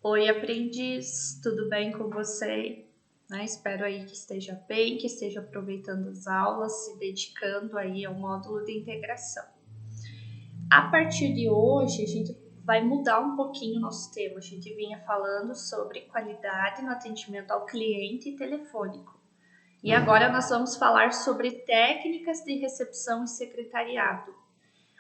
Oi, aprendiz, tudo bem com você? Espero aí que esteja bem, que esteja aproveitando as aulas, se dedicando aí ao módulo de integração. A partir de hoje, a gente vai mudar um pouquinho o nosso tema. A gente vinha falando sobre qualidade no atendimento ao cliente telefônico. E agora nós vamos falar sobre técnicas de recepção e secretariado.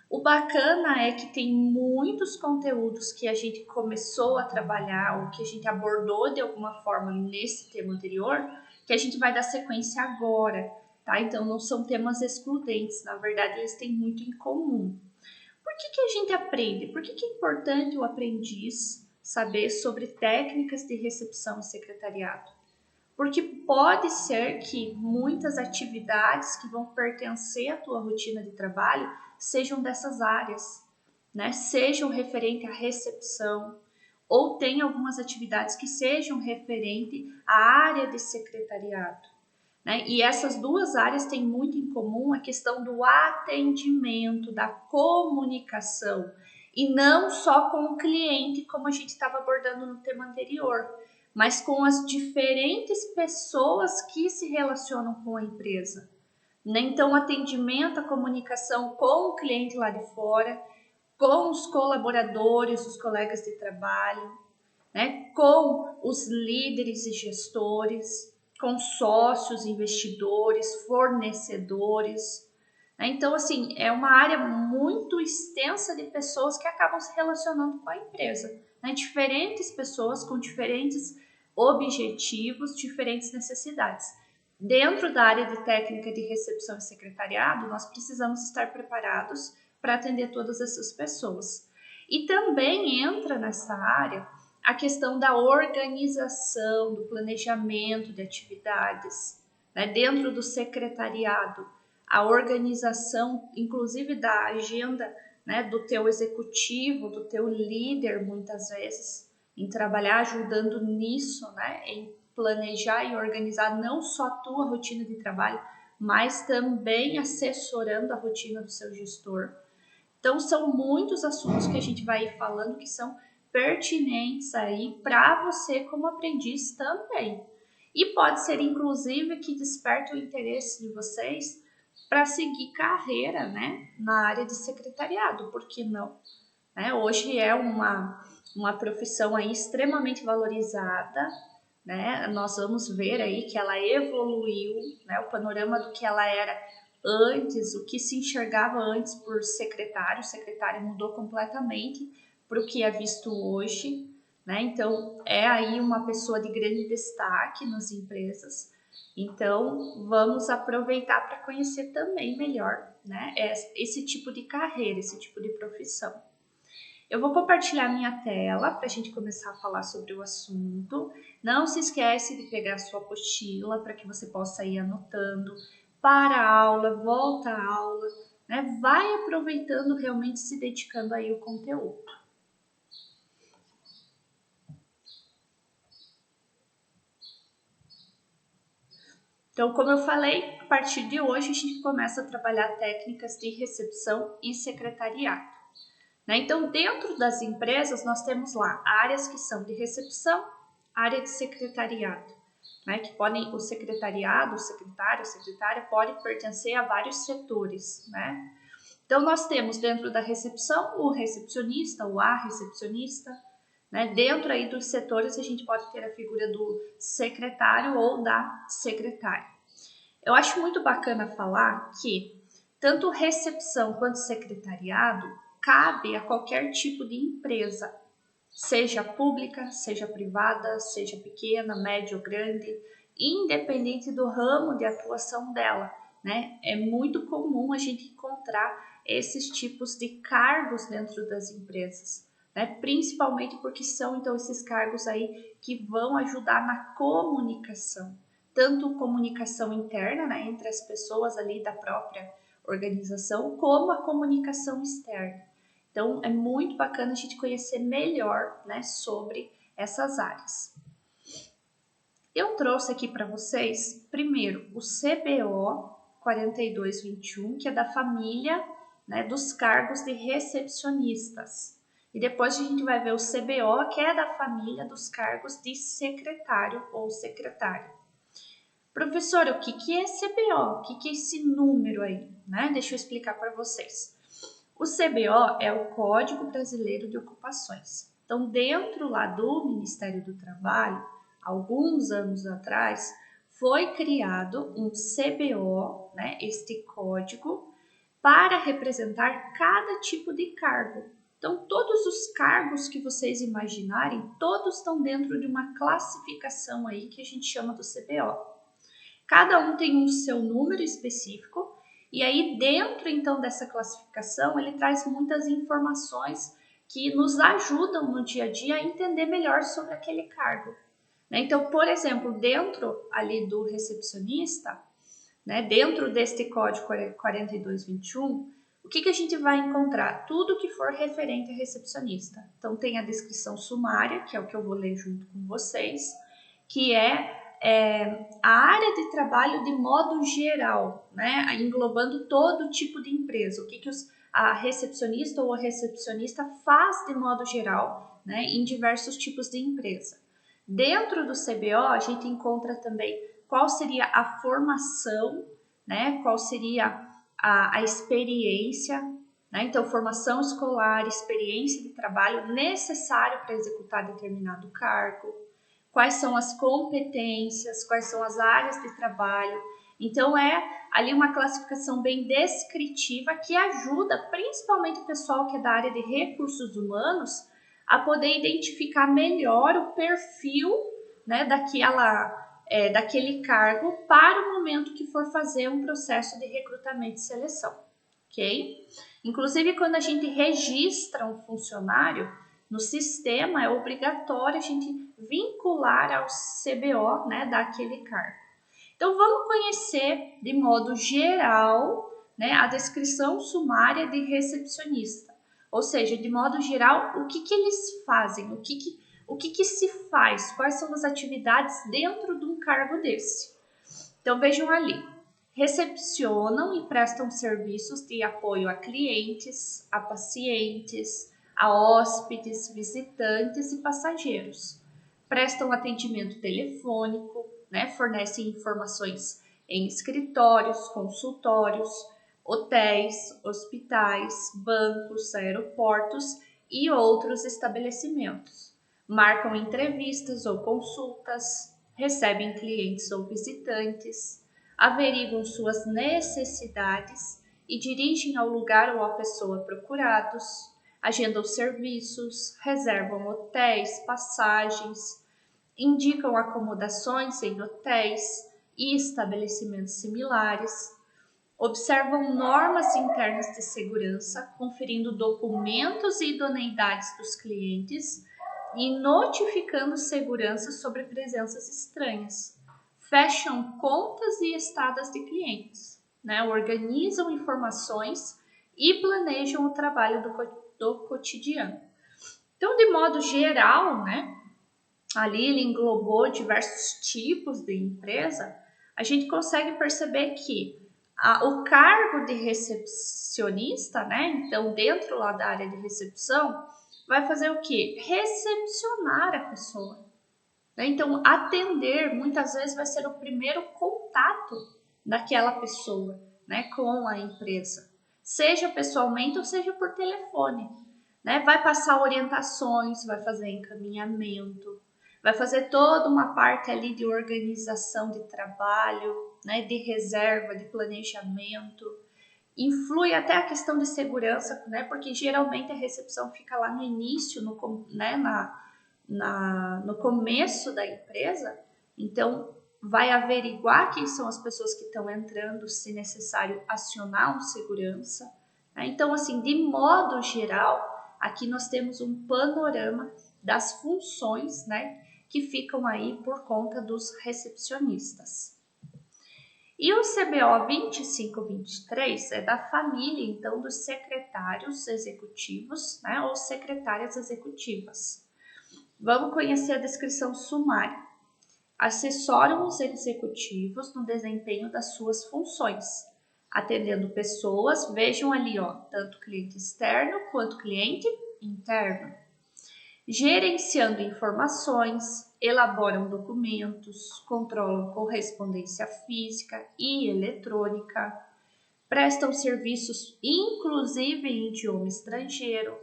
O bacana é que tem muitos conteúdos que a gente começou a trabalhar ou que a gente abordou de alguma forma nesse tema anterior, que a gente vai dar sequência agora, tá? Então não são temas excludentes, na verdade eles têm muito em comum. Por que a gente aprende? Por que é importante o aprendiz saber sobre técnicas de recepção e secretariado? Porque pode ser que muitas atividades que vão pertencer à tua rotina de trabalho sejam dessas áreas, né? Sejam referente à recepção, ou tem algumas atividades que sejam referente à área de secretariado, né? E essas duas áreas têm muito em comum a questão do atendimento, da comunicação, e não só com o cliente, como a gente estava abordando no tema anterior, mas com as diferentes pessoas que se relacionam com a empresa. Então, atendimento, a comunicação com o cliente lá de fora, com os colaboradores, os colegas de trabalho, né? Com os líderes e gestores, com sócios, investidores, fornecedores. Então, assim, é uma área muito extensa de pessoas que acabam se relacionando com a empresa. Diferentes pessoas com diferentes objetivos, diferentes necessidades. Dentro da área de técnica de recepção e secretariado, nós precisamos estar preparados para atender todas essas pessoas. E também entra nessa área a questão da organização, do planejamento de atividades, né? Dentro do secretariado, a organização, inclusive da agenda, né, do teu executivo, do teu líder, muitas vezes, em trabalhar ajudando nisso, né, em planejar e organizar não só a tua rotina de trabalho, mas também assessorando a rotina do seu gestor. Então, são muitos assuntos que a gente vai falando que são pertinentes aí para você como aprendiz também. E pode ser, inclusive, que desperte o interesse de vocês para seguir carreira, né, na área de secretariado, por que não? Hoje é uma profissão aí extremamente valorizada, né? Nós vamos ver aí que ela evoluiu, né? O panorama do que ela era antes, o que se enxergava antes por secretário, o secretário mudou completamente para o que é visto hoje, né? Então, é aí uma pessoa de grande destaque nas empresas. Então, vamos aproveitar para conhecer também melhor, né, esse tipo de carreira, esse tipo de profissão. Eu vou compartilhar minha tela para a gente começar a falar sobre o assunto. Não se esquece de pegar a sua apostila para que você possa ir anotando. Para a aula, volta à aula, né? Vai aproveitando, realmente se dedicando aí ao conteúdo. Então, como eu falei, a partir de hoje a gente começa a trabalhar técnicas de recepção e secretariado. Então, dentro das empresas, nós temos lá áreas que são de recepção, área de secretariado, que podem, o secretariado, o secretário, a secretária, pode pertencer a vários setores, né? Então, nós temos dentro da recepção o recepcionista, ou a recepcionista, né? Dentro aí dos setores, a gente pode ter a figura do secretário ou da secretária. Eu acho muito bacana falar que tanto recepção quanto secretariado cabe a qualquer tipo de empresa, seja pública, seja privada, seja pequena, média ou grande, independente do ramo de atuação dela, né? É muito comum a gente encontrar esses tipos de cargos dentro das empresas, né? Principalmente porque são então esses cargos aí que vão ajudar na comunicação, tanto comunicação interna, né, entre as pessoas ali da própria organização, como a comunicação externa. Então, é muito bacana a gente conhecer melhor, né, sobre essas áreas. Eu trouxe aqui para vocês, primeiro, o CBO 4221, que é da família, né, dos cargos de recepcionistas. E depois a gente vai ver o CBO, que é da família dos cargos de secretário ou secretária. Professora, o que é CBO? O que é esse número aí? Né? Deixa eu explicar para vocês. O CBO é o Código Brasileiro de Ocupações. Então, dentro lá do Ministério do Trabalho, alguns anos atrás, foi criado um CBO, né, este código, para representar cada tipo de cargo. Então, todos os cargos que vocês imaginarem, todos estão dentro de uma classificação aí que a gente chama do CBO. Cada um tem um seu número específico e aí dentro então dessa classificação ele traz muitas informações que nos ajudam no dia a dia a entender melhor sobre aquele cargo. Então, por exemplo, dentro ali do recepcionista, dentro deste código 4221, o que a gente vai encontrar? Tudo que for referente a recepcionista. Então, tem a descrição sumária, que é o que eu vou ler junto com vocês, que é a área de trabalho de modo geral, né? Englobando todo tipo de empresa. O que a recepcionista ou a recepcionista faz de modo geral, né? Em diversos tipos de empresa. Dentro do CBO, a gente encontra também qual seria a formação, né? Qual seria a experiência, né? Então, formação escolar, experiência de trabalho necessário para executar determinado cargo, quais são as competências, quais são as áreas de trabalho. Então, é ali uma classificação bem descritiva que ajuda principalmente o pessoal que é da área de recursos humanos a poder identificar melhor o perfil, né, daquele cargo para o momento que for fazer um processo de recrutamento e seleção, ok? Inclusive, quando a gente registra um funcionário no sistema, é obrigatório a gente vincular ao CBO, né, daquele cargo. Então, vamos conhecer de modo geral, né, a descrição sumária de recepcionista. Ou seja, de modo geral, o que eles fazem, o que se faz, quais são as atividades dentro de um cargo desse. Então, vejam ali, recepcionam e prestam serviços de apoio a clientes, a pacientes, a hóspedes, visitantes e passageiros. Prestam atendimento telefônico, né, fornecem informações em escritórios, consultórios, hotéis, hospitais, bancos, aeroportos e outros estabelecimentos. Marcam entrevistas ou consultas, recebem clientes ou visitantes, averiguam suas necessidades e dirigem ao lugar ou à pessoa procurados, agendam serviços, reservam hotéis, passagens, indicam acomodações em hotéis e estabelecimentos similares, observam normas internas de segurança, conferindo documentos e idoneidades dos clientes e notificando segurança sobre presenças estranhas. Fecham contas e estadas de clientes, né? Organizam informações e planejam o trabalho do cotidiano. Então, de modo geral, né? Ali ele englobou diversos tipos de empresa, a gente consegue perceber que o cargo de recepcionista, né? Então, dentro lá da área de recepção, vai fazer o quê? Recepcionar a pessoa. Né? Então, atender muitas vezes vai ser o primeiro contato daquela pessoa, né, com a empresa, seja pessoalmente ou seja por telefone. Né? Vai passar orientações, vai fazer encaminhamento, vai fazer toda uma parte ali de organização de trabalho, né, de reserva, de planejamento. Influi até a questão de segurança, né, porque geralmente a recepção fica lá no início, né, no começo da empresa, então vai averiguar quem são as pessoas que estão entrando, se necessário acionar um segurança. Né? Então, assim, de modo geral, aqui nós temos um panorama das funções, né, que ficam aí por conta dos recepcionistas. E o CBO 2523 é da família, então, dos secretários executivos, né, ou secretárias executivas. Vamos conhecer a descrição sumária. Assessoram os executivos no desempenho das suas funções, atendendo pessoas, vejam ali, ó, tanto cliente externo quanto cliente interno, gerenciando informações, elaboram documentos, controlam correspondência física e eletrônica, prestam serviços inclusive em idioma estrangeiro,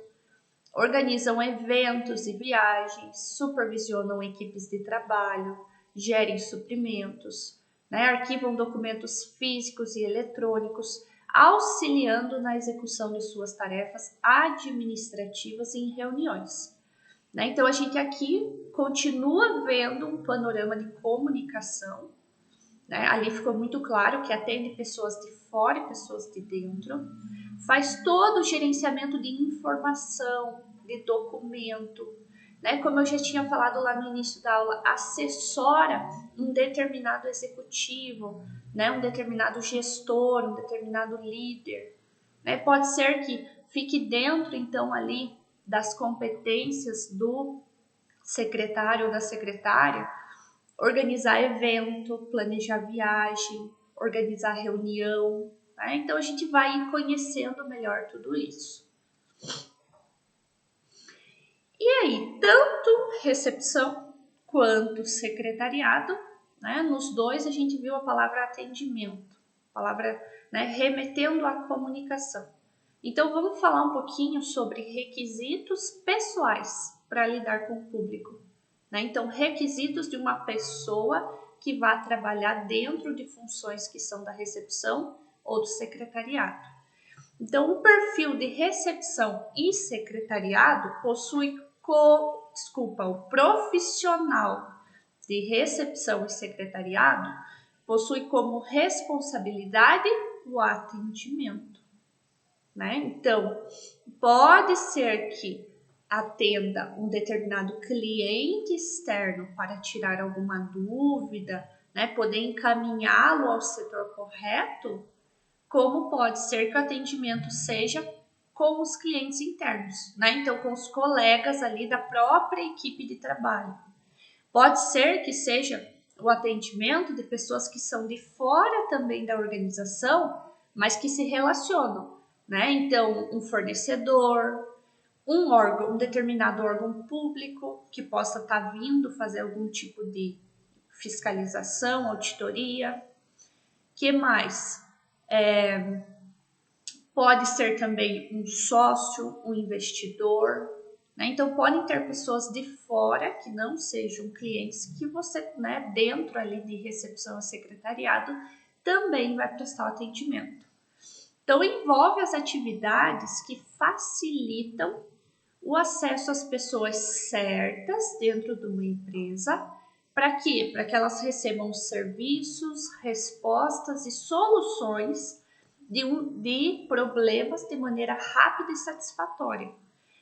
organizam eventos e viagens, supervisionam equipes de trabalho, gerem suprimentos, arquivam documentos físicos e eletrônicos, auxiliando na execução de suas tarefas administrativas em reuniões. Então, a gente aqui continua vendo um panorama de comunicação. Ali ficou muito claro que atende pessoas de fora e pessoas de dentro. Faz todo o gerenciamento de informação, de documento. Como eu já tinha falado lá no início da aula, assessora um determinado executivo, um determinado gestor, um determinado líder. Pode ser que fique dentro, então, ali das competências do secretário ou da secretária, organizar evento, planejar viagem, organizar reunião. Então, a gente vai conhecendo melhor tudo isso. E aí, tanto recepção quanto secretariado, nos dois a gente viu a palavra atendimento, a palavra remetendo à comunicação. Então, vamos falar um pouquinho sobre requisitos pessoais para lidar com o público. Então, requisitos de uma pessoa que vai trabalhar dentro de funções que são da recepção ou do secretariado. Então, o perfil de recepção e secretariado possui o profissional de recepção e secretariado possui como responsabilidade o atendimento. Então, pode ser que atenda um determinado cliente externo para tirar alguma dúvida, poder encaminhá-lo ao setor correto, como pode ser que o atendimento seja com os clientes internos, então com os colegas ali da própria equipe de trabalho. Pode ser que seja o atendimento de pessoas que são de fora também da organização, mas que se relacionam, então um fornecedor, um determinado órgão público que possa estar vindo fazer algum tipo de fiscalização, auditoria. Que mais? Pode ser também um sócio, um investidor. Então, podem ter pessoas de fora que não sejam clientes que você, dentro ali de recepção e secretariado, também vai prestar o atendimento. Então, envolve as atividades que facilitam o acesso às pessoas certas dentro de uma empresa. Para quê? Para que elas recebam serviços, respostas e soluções de problemas de maneira rápida e satisfatória.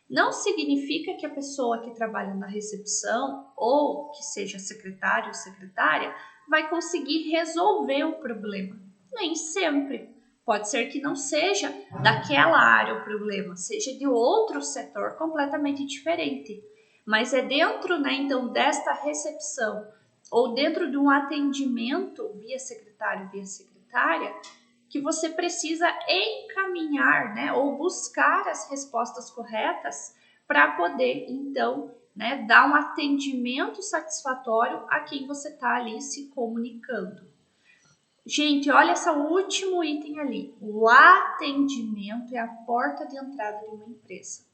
Não significa que a pessoa que trabalha na recepção ou que seja secretário ou secretária vai conseguir resolver o problema. Nem sempre. Pode ser que não seja daquela área o problema, seja de outro setor completamente diferente. Mas é dentro, então, desta recepção ou dentro de um atendimento via secretário, via secretária, que você precisa encaminhar, ou buscar as respostas corretas para poder, então, dar um atendimento satisfatório a quem você está ali se comunicando. Gente, olha esse último item ali. O atendimento é a porta de entrada de uma empresa.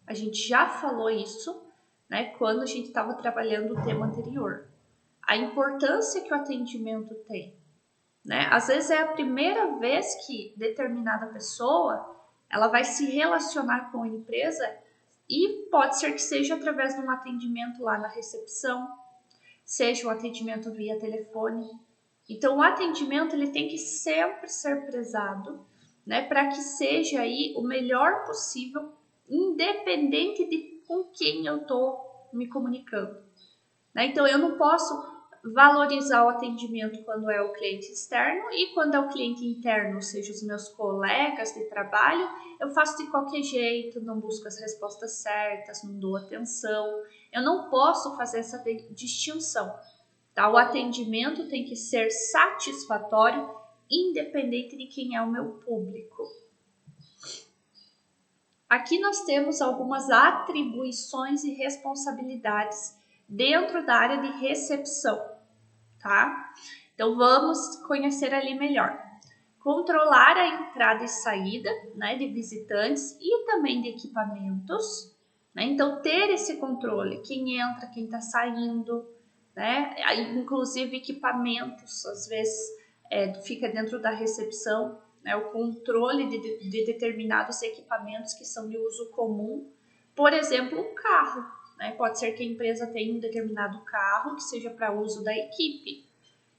A gente já falou isso, quando a gente estava trabalhando o tema anterior. A importância que o atendimento tem. Às vezes é a primeira vez que determinada pessoa ela vai se relacionar com a empresa e pode ser que seja através de um atendimento lá na recepção, seja um atendimento via telefone. Então, o atendimento ele tem que sempre ser prezado, para que seja aí o melhor possível, independente de com quem eu estou me comunicando. Então, eu não posso valorizar o atendimento quando é o cliente externo e quando é o cliente interno, ou seja, os meus colegas de trabalho, eu faço de qualquer jeito, não busco as respostas certas, não dou atenção. Eu não posso fazer essa distinção. Tá? O atendimento tem que ser satisfatório, independente de quem é o meu público. Aqui nós temos algumas atribuições e responsabilidades dentro da área de recepção, tá? Então vamos conhecer ali melhor. Controlar a entrada e saída, né, de visitantes e também de equipamentos, né? Então ter esse controle, quem entra, quem está saindo, né? Inclusive equipamentos, às vezes fica dentro da recepção, né? O controle de determinados equipamentos que são de uso comum, por exemplo, um carro, né? Pode ser que a empresa tenha um determinado carro que seja para uso da equipe.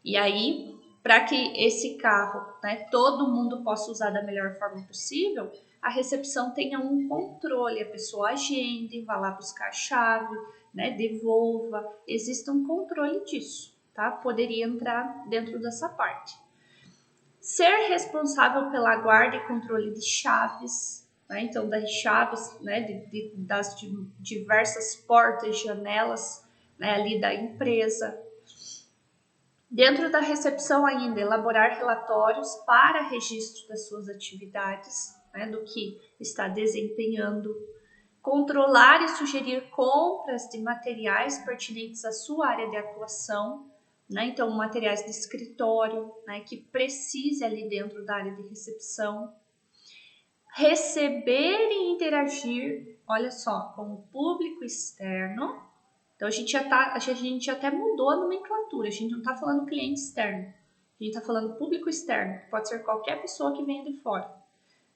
E aí, para que esse carro, né, todo mundo possa usar da melhor forma possível, a recepção tenha um controle, a pessoa agende, vá lá buscar a chave, né, devolva, existe um controle disso, tá? Poderia entrar dentro dessa parte. Ser responsável pela guarda e controle de chaves, né? Então das chaves, né, das diversas portas, janelas, né, ali da empresa. Dentro da recepção ainda, elaborar relatórios para registro das suas atividades, né, do que está desempenhando, controlar e sugerir compras de materiais pertinentes à sua área de atuação, né, então materiais de escritório, né, que precise ali dentro da área de recepção, receber e interagir, olha só, com o público externo. Então a gente até mudou a nomenclatura, a gente não está falando cliente externo, a gente está falando público externo, que pode ser qualquer pessoa que venha de fora,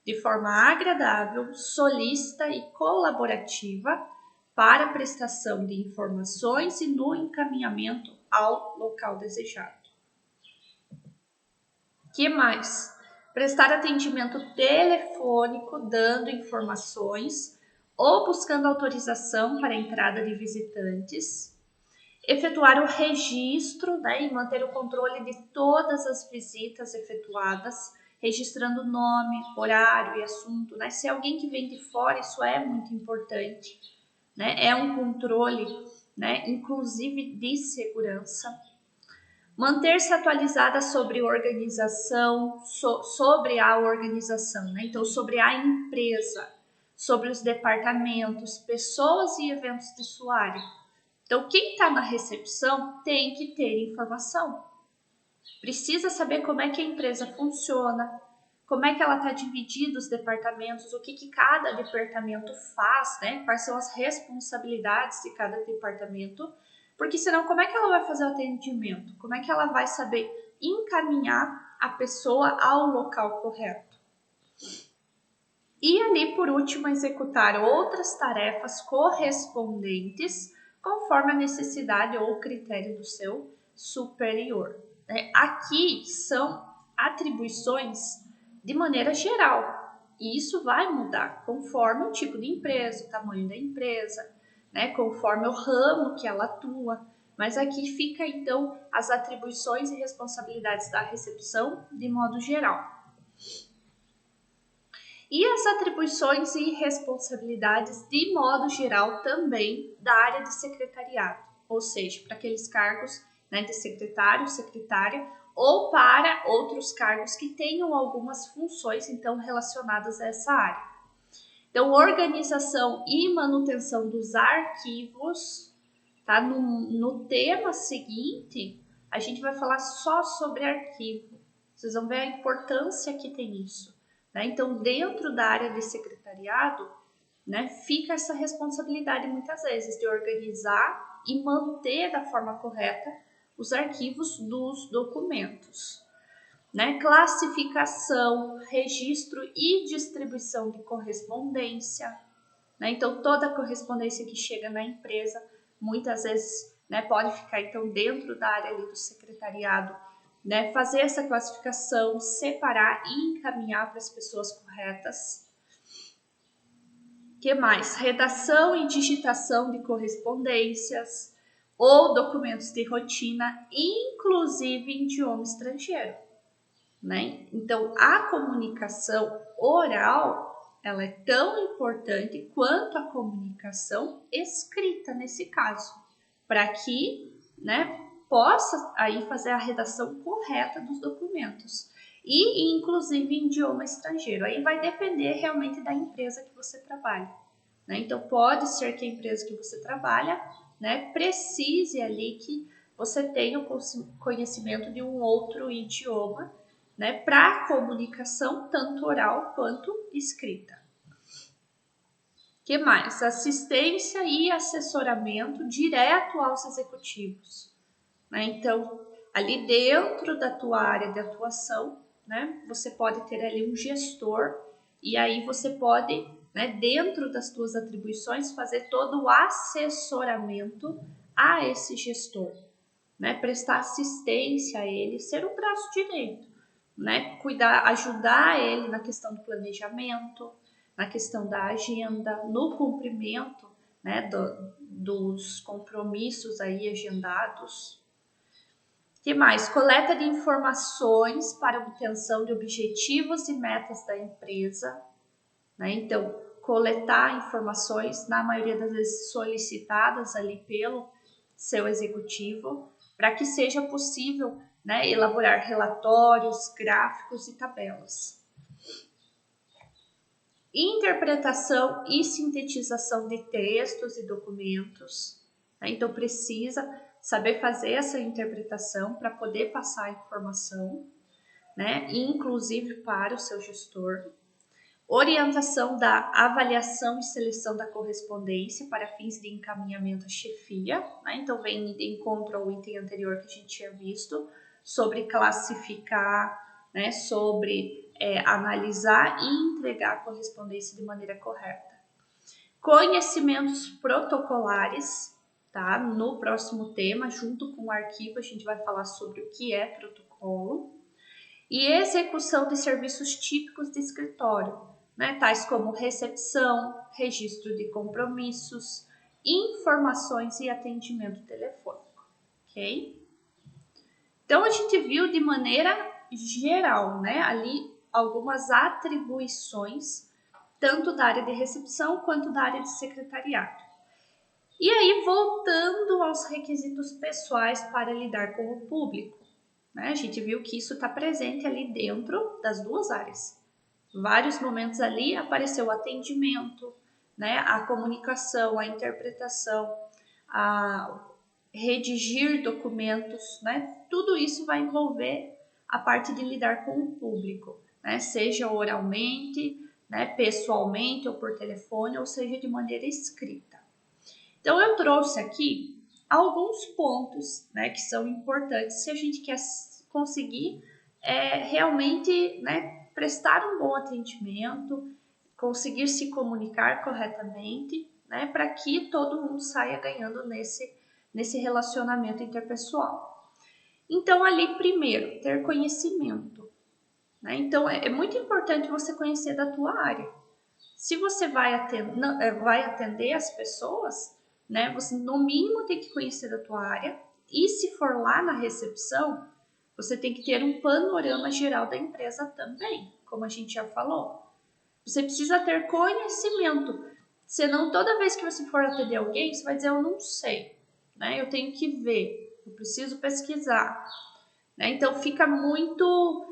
de forma agradável, solícita e colaborativa para a prestação de informações e no encaminhamento ao local desejado. Que mais? Prestar atendimento telefônico, dando informações ou buscando autorização para a entrada de visitantes, efetuar o registro, né, e manter o controle de todas as visitas efetuadas, registrando nome, horário e assunto, né? Se é alguém que vem de fora, isso é muito importante, né? É um controle, né, inclusive de segurança. Manter-se atualizada sobre organização, sobre a organização, né? Então, sobre a empresa, sobre os departamentos, pessoas e eventos de sua área. Então, quem está na recepção tem que ter informação. Precisa saber como é que a empresa funciona, como é que ela está dividida os departamentos, o que cada departamento faz, né? Quais são as responsabilidades de cada departamento, porque senão como é que ela vai fazer o atendimento? Como é que ela vai saber encaminhar a pessoa ao local correto? E ali, por último, executar outras tarefas correspondentes conforme a necessidade ou critério do seu superior. Aqui são atribuições de maneira geral, e isso vai mudar conforme o tipo de empresa, o tamanho da empresa, né, conforme o ramo que ela atua. Mas aqui fica então as atribuições e responsabilidades da recepção de modo geral. E as atribuições e responsabilidades de modo geral também da área de secretariado, ou seja, para aqueles cargos, né, de secretário, secretária, ou para outros cargos que tenham algumas funções então relacionadas a essa área. Então, organização e manutenção dos arquivos, tá? No tema seguinte, a gente vai falar só sobre arquivo. Vocês vão ver a importância que tem isso, né? Então, dentro da área de secretariado, né, fica essa responsabilidade muitas vezes de organizar e manter da forma correta os arquivos dos documentos, né? Classificação, registro e distribuição de correspondência, né? Então, toda a correspondência que chega na empresa, muitas vezes, né, pode ficar então dentro da área ali do secretariado, né? Fazer essa classificação, separar e encaminhar para as pessoas corretas. Que mais? Redação e digitação de correspondências ou documentos de rotina, inclusive em idioma estrangeiro, né? Então, a comunicação oral, ela é tão importante quanto a comunicação escrita nesse caso, para que, né, possa aí fazer a redação correta dos documentos. e inclusive em idioma estrangeiro. Aí vai depender realmente da empresa que você trabalha, né? Então pode ser que a empresa que você trabalha, né, precise ali que você tenha o conhecimento de um outro idioma, né, para comunicação tanto oral quanto escrita. Que mais? Assistência e assessoramento direto aos executivos, né? Então, ali dentro da tua área de atuação, né, você pode ter ali um gestor e aí você pode, né, dentro das tuas atribuições, fazer todo o assessoramento a esse gestor, né, prestar assistência a ele, ser um braço direito, né, cuidar, ajudar ele na questão do planejamento, na questão da agenda, no cumprimento, né, dos compromissos aí agendados. Que mais? Coleta de informações para obtenção de objetivos e metas da empresa, né? Então, coletar informações, na maioria das vezes solicitadas ali pelo seu executivo, para que seja possível, né, elaborar relatórios, gráficos e tabelas. Interpretação e sintetização de textos e documentos, né? Então, precisa saber fazer essa interpretação para poder passar a informação, né? Inclusive para o seu gestor. Orientação da avaliação e seleção da correspondência para fins de encaminhamento à chefia, né? Então vem de encontro ao item anterior que a gente tinha visto, sobre classificar, né? Sobre analisar e entregar a correspondência de maneira correta. Conhecimentos protocolares, tá? No próximo tema, junto com o arquivo, a gente vai falar sobre o que é protocolo. E execução de serviços típicos de escritório, né? Tais como recepção, registro de compromissos, informações e atendimento telefônico, ok? Então, a gente viu de maneira geral, né? Ali algumas atribuições, tanto da área de recepção quanto da área de secretariado. E aí, voltando aos requisitos pessoais para lidar com o público, né? A gente viu que isso está presente ali dentro das duas áreas. Vários momentos ali apareceu o atendimento, né? A comunicação, a interpretação, a redigir documentos, né? Tudo isso vai envolver a parte de lidar com o público, né? Seja oralmente, né? Pessoalmente ou por telefone, ou seja de maneira escrita. Então eu trouxe aqui alguns pontos, né, que são importantes se a gente quer conseguir realmente, né, prestar um bom atendimento, conseguir se comunicar corretamente, né, para que todo mundo saia ganhando nesse relacionamento interpessoal. Então, ali, primeiro, ter conhecimento, né? Então, é muito importante você conhecer da tua área. Se você vai atender as pessoas, né, você no mínimo tem que conhecer da tua área, e se for lá na recepção, você tem que ter um panorama geral da empresa também, como a gente já falou. Você precisa ter conhecimento, senão toda vez que você for atender alguém, você vai dizer, eu não sei, né? Eu tenho que ver, eu preciso pesquisar, né? Então fica muito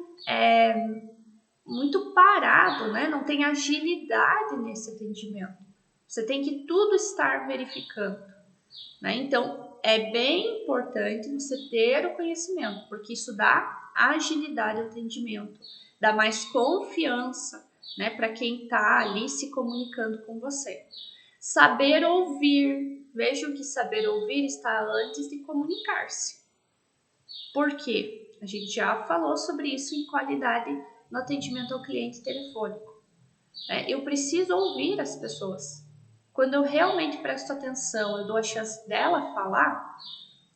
parado, né? Não tem agilidade nesse atendimento. Você tem que tudo estar verificando, né? Então, é bem importante você ter o conhecimento, porque isso dá agilidade ao atendimento, dá mais confiança, né, para quem está ali se comunicando com você. Saber ouvir. Vejam que saber ouvir está antes de comunicar-se. Por quê? A gente já falou sobre isso em qualidade no atendimento ao cliente telefônico. Eu preciso ouvir as pessoas. Quando eu realmente presto atenção, eu dou a chance dela falar,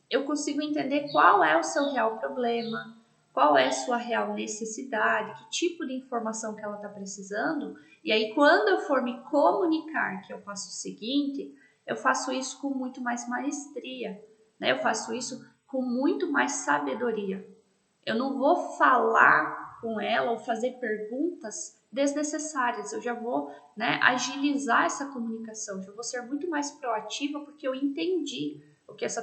eu consigo entender qual é o seu real problema, qual é a sua real necessidade, que tipo de informação que ela está precisando. E aí, quando eu for me comunicar, que eu faço o seguinte, eu faço isso com muito mais maestria, né? Eu faço isso com muito mais sabedoria. Eu não vou falar com ela ou fazer perguntas desnecessárias. Eu já vou, né, agilizar essa comunicação. Já vou ser muito mais proativa porque eu entendi o que essa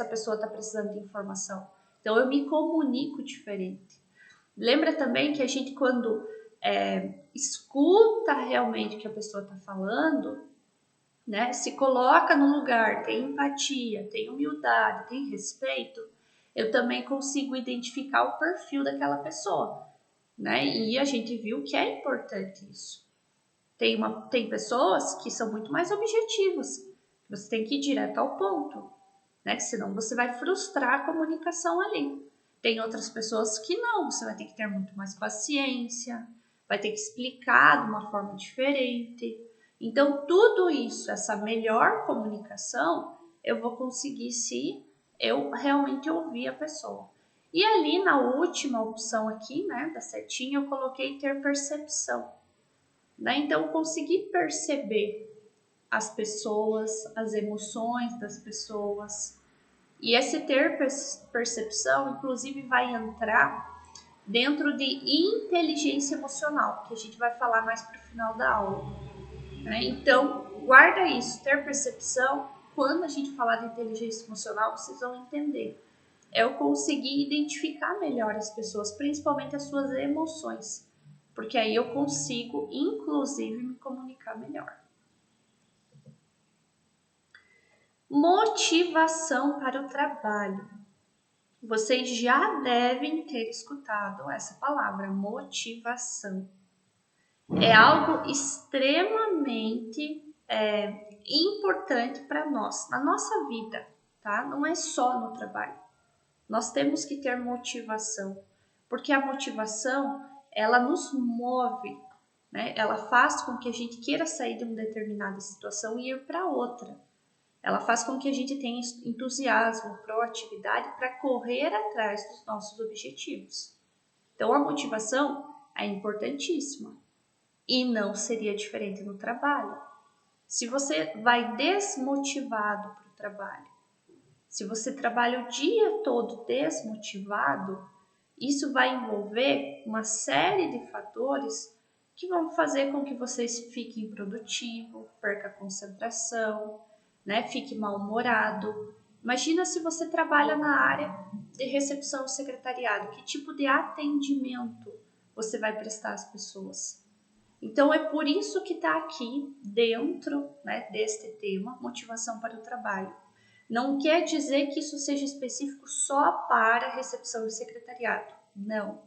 pessoa está precisando de informação. Então, eu me comunico diferente. Lembra também que a gente, quando escuta realmente o que a pessoa está falando, né, se coloca no lugar, tem empatia, tem humildade, tem respeito, eu também consigo identificar o perfil daquela pessoa, né? E a gente viu que é importante isso. Tem pessoas que são muito mais objetivas, você tem que ir direto ao ponto, né? Senão você vai frustrar a comunicação ali. Tem outras pessoas que não, você vai ter que ter muito mais paciência, vai ter que explicar de uma forma diferente. Então, tudo isso, essa melhor comunicação, eu vou conseguir se eu realmente ouvir a pessoa. E ali na última opção aqui, né, da setinha, eu coloquei ter percepção, né? Então, conseguir perceber as pessoas, as emoções das pessoas. E esse ter percepção, inclusive, vai entrar dentro de inteligência emocional, que a gente vai falar mais para o final da aula, né? Então, guarda isso, ter percepção. Quando a gente falar de inteligência emocional, vocês vão entender. É eu conseguir identificar melhor as pessoas, principalmente as suas emoções, porque aí eu consigo, inclusive, me comunicar melhor. Motivação para o trabalho. Vocês já devem ter escutado essa palavra, motivação. É algo extremamente importante para nós, na nossa vida, tá? Não é só no trabalho. Nós temos que ter motivação, porque a motivação, ela nos move, né? Ela faz com que a gente queira sair de uma determinada situação e ir para outra. Ela faz com que a gente tenha entusiasmo, proatividade para correr atrás dos nossos objetivos. Então, a motivação é importantíssima e não seria diferente no trabalho. Se você vai desmotivado para o trabalho, se você trabalha o dia todo desmotivado, isso vai envolver uma série de fatores que vão fazer com que você fique improdutivo, perca a concentração, né? Fique mal-humorado. Imagina se você trabalha na área de recepção e secretariado, que tipo de atendimento você vai prestar às pessoas? Então é por isso que está aqui dentro, né, deste tema, motivação para o trabalho. Não quer dizer que isso seja específico só para recepção e secretariado. Não.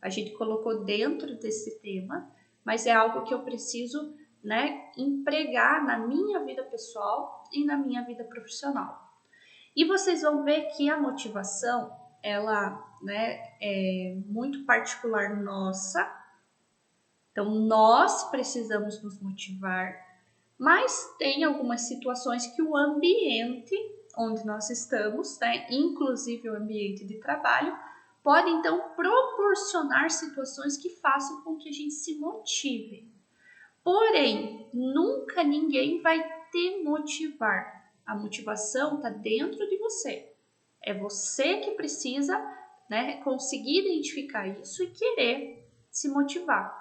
A gente colocou dentro desse tema, mas é algo que eu preciso, né, empregar na minha vida pessoal e na minha vida profissional. E vocês vão ver que a motivação, ela, né, é muito particular nossa. Então, nós precisamos nos motivar, mas tem algumas situações que o ambiente onde nós estamos, né, inclusive o ambiente de trabalho, pode então proporcionar situações que façam com que a gente se motive. Porém, nunca ninguém vai te motivar. A motivação está dentro de você. É você que precisa, né, conseguir identificar isso e querer se motivar,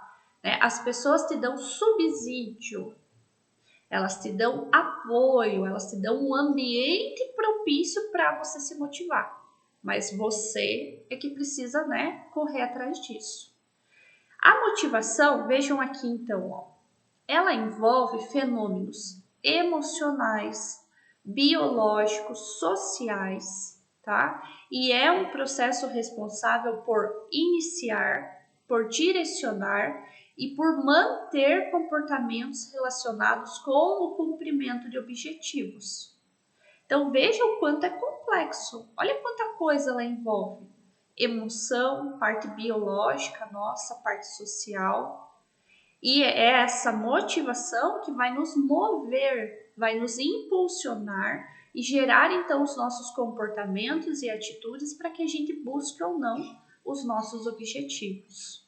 né? As pessoas te dão subsídio, elas te dão apoio, elas te dão um ambiente propício para você se motivar. Mas você é que precisa, né, correr atrás disso. A motivação, vejam aqui então, ó, ela envolve fenômenos emocionais, biológicos, sociais, tá? E é um processo responsável por iniciar, por direcionar e por manter comportamentos relacionados com o cumprimento de objetivos. Então veja o quanto é complexo. Olha quanta coisa ela envolve. Emoção, parte biológica, nossa, parte social. E é essa motivação que vai nos mover, vai nos impulsionar e gerar então os nossos comportamentos e atitudes para que a gente busque ou não os nossos objetivos.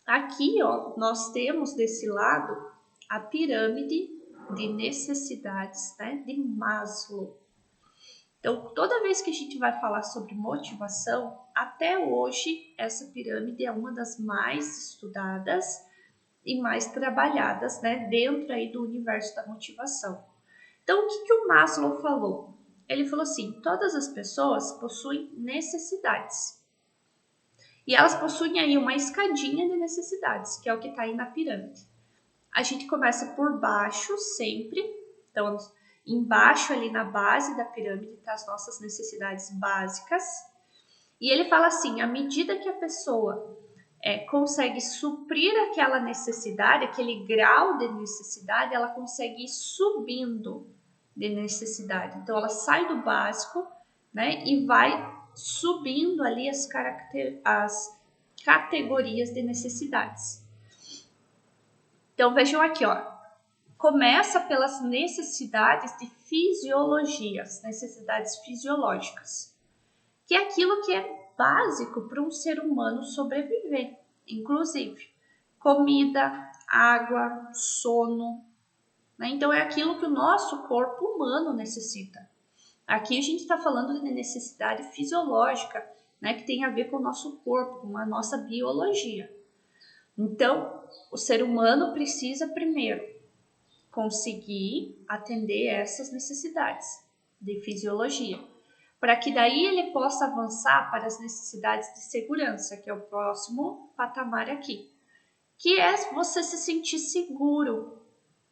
Aqui, ó, nós temos desse lado a pirâmide de necessidades, né, de Maslow. Então, toda vez que a gente vai falar sobre motivação, até hoje essa pirâmide é uma das mais estudadas e mais trabalhadas, né, dentro aí do universo da motivação. Então, o que o Maslow falou? Ele falou assim: todas as pessoas possuem necessidades. E elas possuem aí uma escadinha de necessidades, que é o que está aí na pirâmide. A gente começa por baixo sempre, então embaixo ali na base da pirâmide tá as nossas necessidades básicas. E ele fala assim, à medida que a pessoa consegue suprir aquela necessidade, aquele grau de necessidade, ela consegue ir subindo de necessidade. Então ela sai do básico, né, e vai subindo ali as categorias de necessidades. Então vejam aqui, ó, começa pelas necessidades de fisiologia, as necessidades fisiológicas, que é aquilo que é básico para um ser humano sobreviver, inclusive comida, água, sono, né? Então é aquilo que o nosso corpo humano necessita. Aqui a gente está falando de necessidade fisiológica, né, que tem a ver com o nosso corpo, com a nossa biologia. Então, o ser humano precisa primeiro conseguir atender essas necessidades de fisiologia, para que daí ele possa avançar para as necessidades de segurança, que é o próximo patamar aqui, que é você se sentir seguro,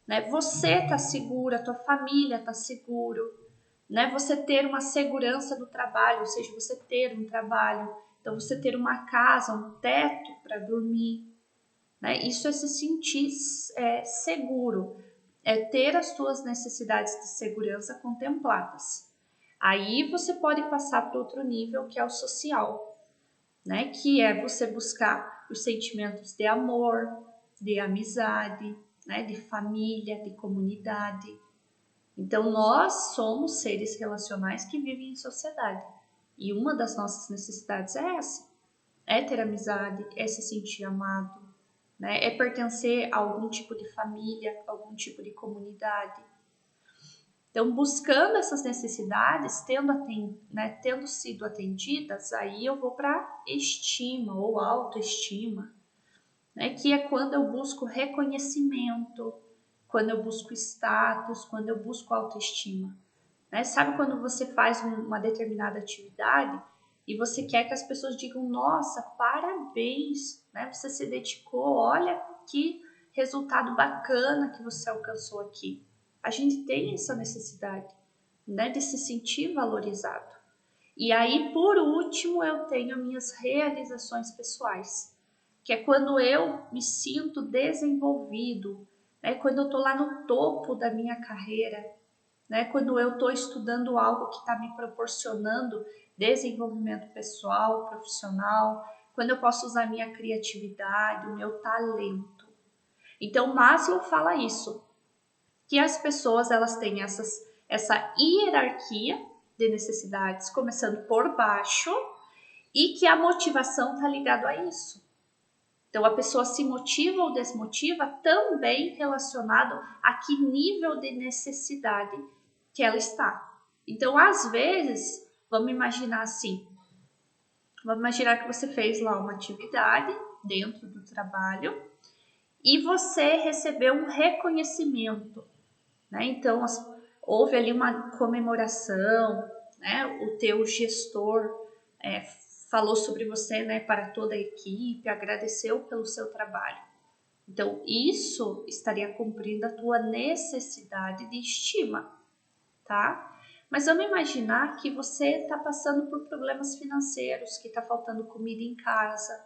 né? Você tá seguro, a tua família tá seguro, né? Você ter uma segurança do trabalho, ou seja, você ter um trabalho, então você ter uma casa, um teto para dormir, né? Isso é se sentir seguro, é ter as suas necessidades de segurança contempladas. Aí você pode passar para outro nível, que é o social, né? Que é você buscar os sentimentos de amor, de amizade, né? De família, de comunidade. Então nós somos seres relacionais que vivem em sociedade. E uma das nossas necessidades é essa: é ter amizade, é se sentir amado, né? É pertencer a algum tipo de família, algum tipo de comunidade. Então, buscando essas necessidades, tendo sido atendidas, aí eu vou para estima ou autoestima, né? Que é quando eu busco reconhecimento, quando eu busco status, quando eu busco autoestima. Né? Sabe quando você faz uma determinada atividade e você quer que as pessoas digam, nossa, parabéns, né? Você se dedicou, olha que resultado bacana que você alcançou aqui. A gente tem essa necessidade, né, de se sentir valorizado. E aí, por último, eu tenho minhas realizações pessoais, que é quando eu me sinto desenvolvido, né, quando eu estou lá no topo da minha carreira, né, quando eu estou estudando algo que está me proporcionando desenvolvimento pessoal, profissional, quando eu posso usar minha criatividade, o meu talento. Então, Maslow fala isso, que as pessoas elas têm essa hierarquia de necessidades, começando por baixo, e que a motivação está ligada a isso. Então, a pessoa se motiva ou desmotiva também relacionado a que nível de necessidade que ela está. Então, às vezes, vamos imaginar assim, vamos imaginar que você fez lá uma atividade dentro do trabalho e você recebeu um reconhecimento, né? Então, houve ali uma comemoração, né? O teu gestor falou sobre você, né, para toda a equipe, agradeceu pelo seu trabalho. Então, isso estaria cumprindo a tua necessidade de estima, tá? Mas vamos imaginar que você está passando por problemas financeiros, que está faltando comida em casa,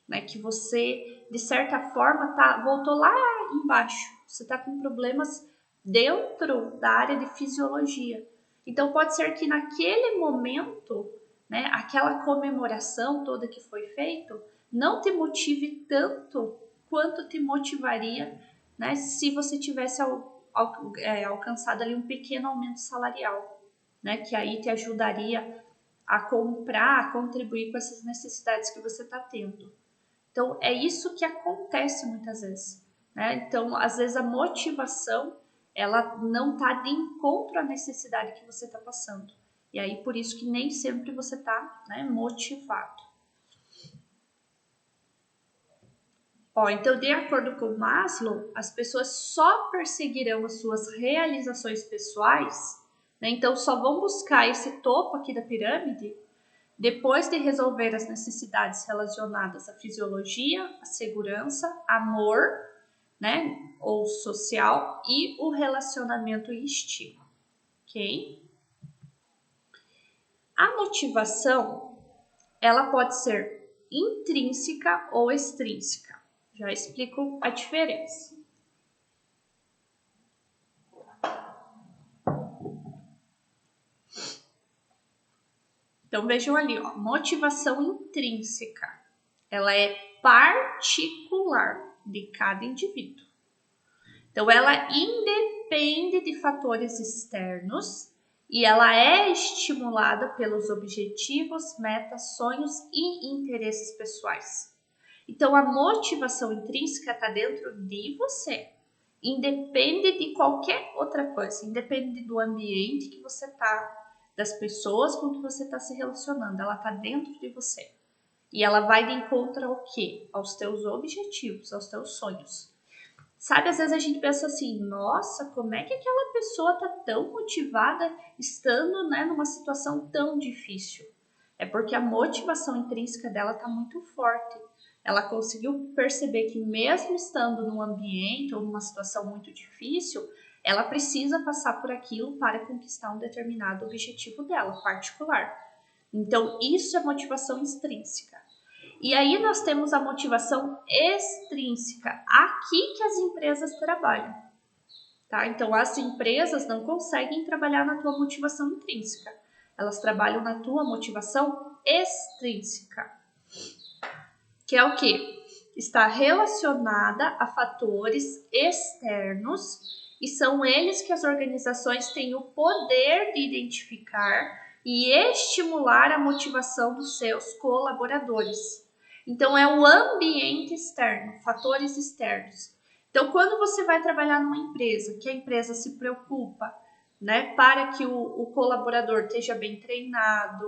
né? Que você, de certa forma, voltou lá embaixo. Você está com problemas dentro da área de fisiologia. Então, pode ser que naquele momento, né, aquela comemoração toda que foi feita, não te motive tanto quanto te motivaria, né, se você tivesse alcançado ali um pequeno aumento salarial, né, que aí te ajudaria a comprar, a contribuir com essas necessidades que você está tendo. Então, é isso que acontece muitas vezes, né? Então, às vezes a motivação, ela não está de encontro à necessidade que você está passando. E aí, por isso que nem sempre você está, né, motivado. Ó, então, de acordo com Maslow, as pessoas só perseguirão as suas realizações pessoais, né? Então, só vão buscar esse topo aqui da pirâmide depois de resolver as necessidades relacionadas à fisiologia, à segurança, amor, né, ou social e o relacionamento e estima, ok? A motivação, ela pode ser intrínseca ou extrínseca. Já explico a diferença. Então vejam ali, ó, motivação intrínseca. Ela é particular de cada indivíduo. Então ela independe de fatores externos e ela é estimulada pelos objetivos, metas, sonhos e interesses pessoais. Então a motivação intrínseca está dentro de você. Independe de qualquer outra coisa, independe do ambiente que você está, das pessoas com que você está se relacionando, ela está dentro de você. E ela vai de encontro ao quê? Aos teus objetivos, aos teus sonhos. Sabe, às vezes a gente pensa assim, nossa, como é que aquela pessoa está tão motivada estando, né, numa situação tão difícil? É porque a motivação intrínseca dela está muito forte. Ela conseguiu perceber que mesmo estando num ambiente ou numa situação muito difícil, ela precisa passar por aquilo para conquistar um determinado objetivo dela, particular. Então, isso é motivação extrínseca. E aí nós temos a motivação extrínseca, aqui que as empresas trabalham. Tá? Então, as empresas não conseguem trabalhar na tua motivação intrínseca. Elas trabalham na tua motivação extrínseca. Que é o quê? Está relacionada a fatores externos e são eles que as organizações têm o poder de identificar e estimular a motivação dos seus colaboradores. Então, é o ambiente externo, fatores externos. Então, quando você vai trabalhar numa empresa, que a empresa se preocupa, né, para que o colaborador esteja bem treinado,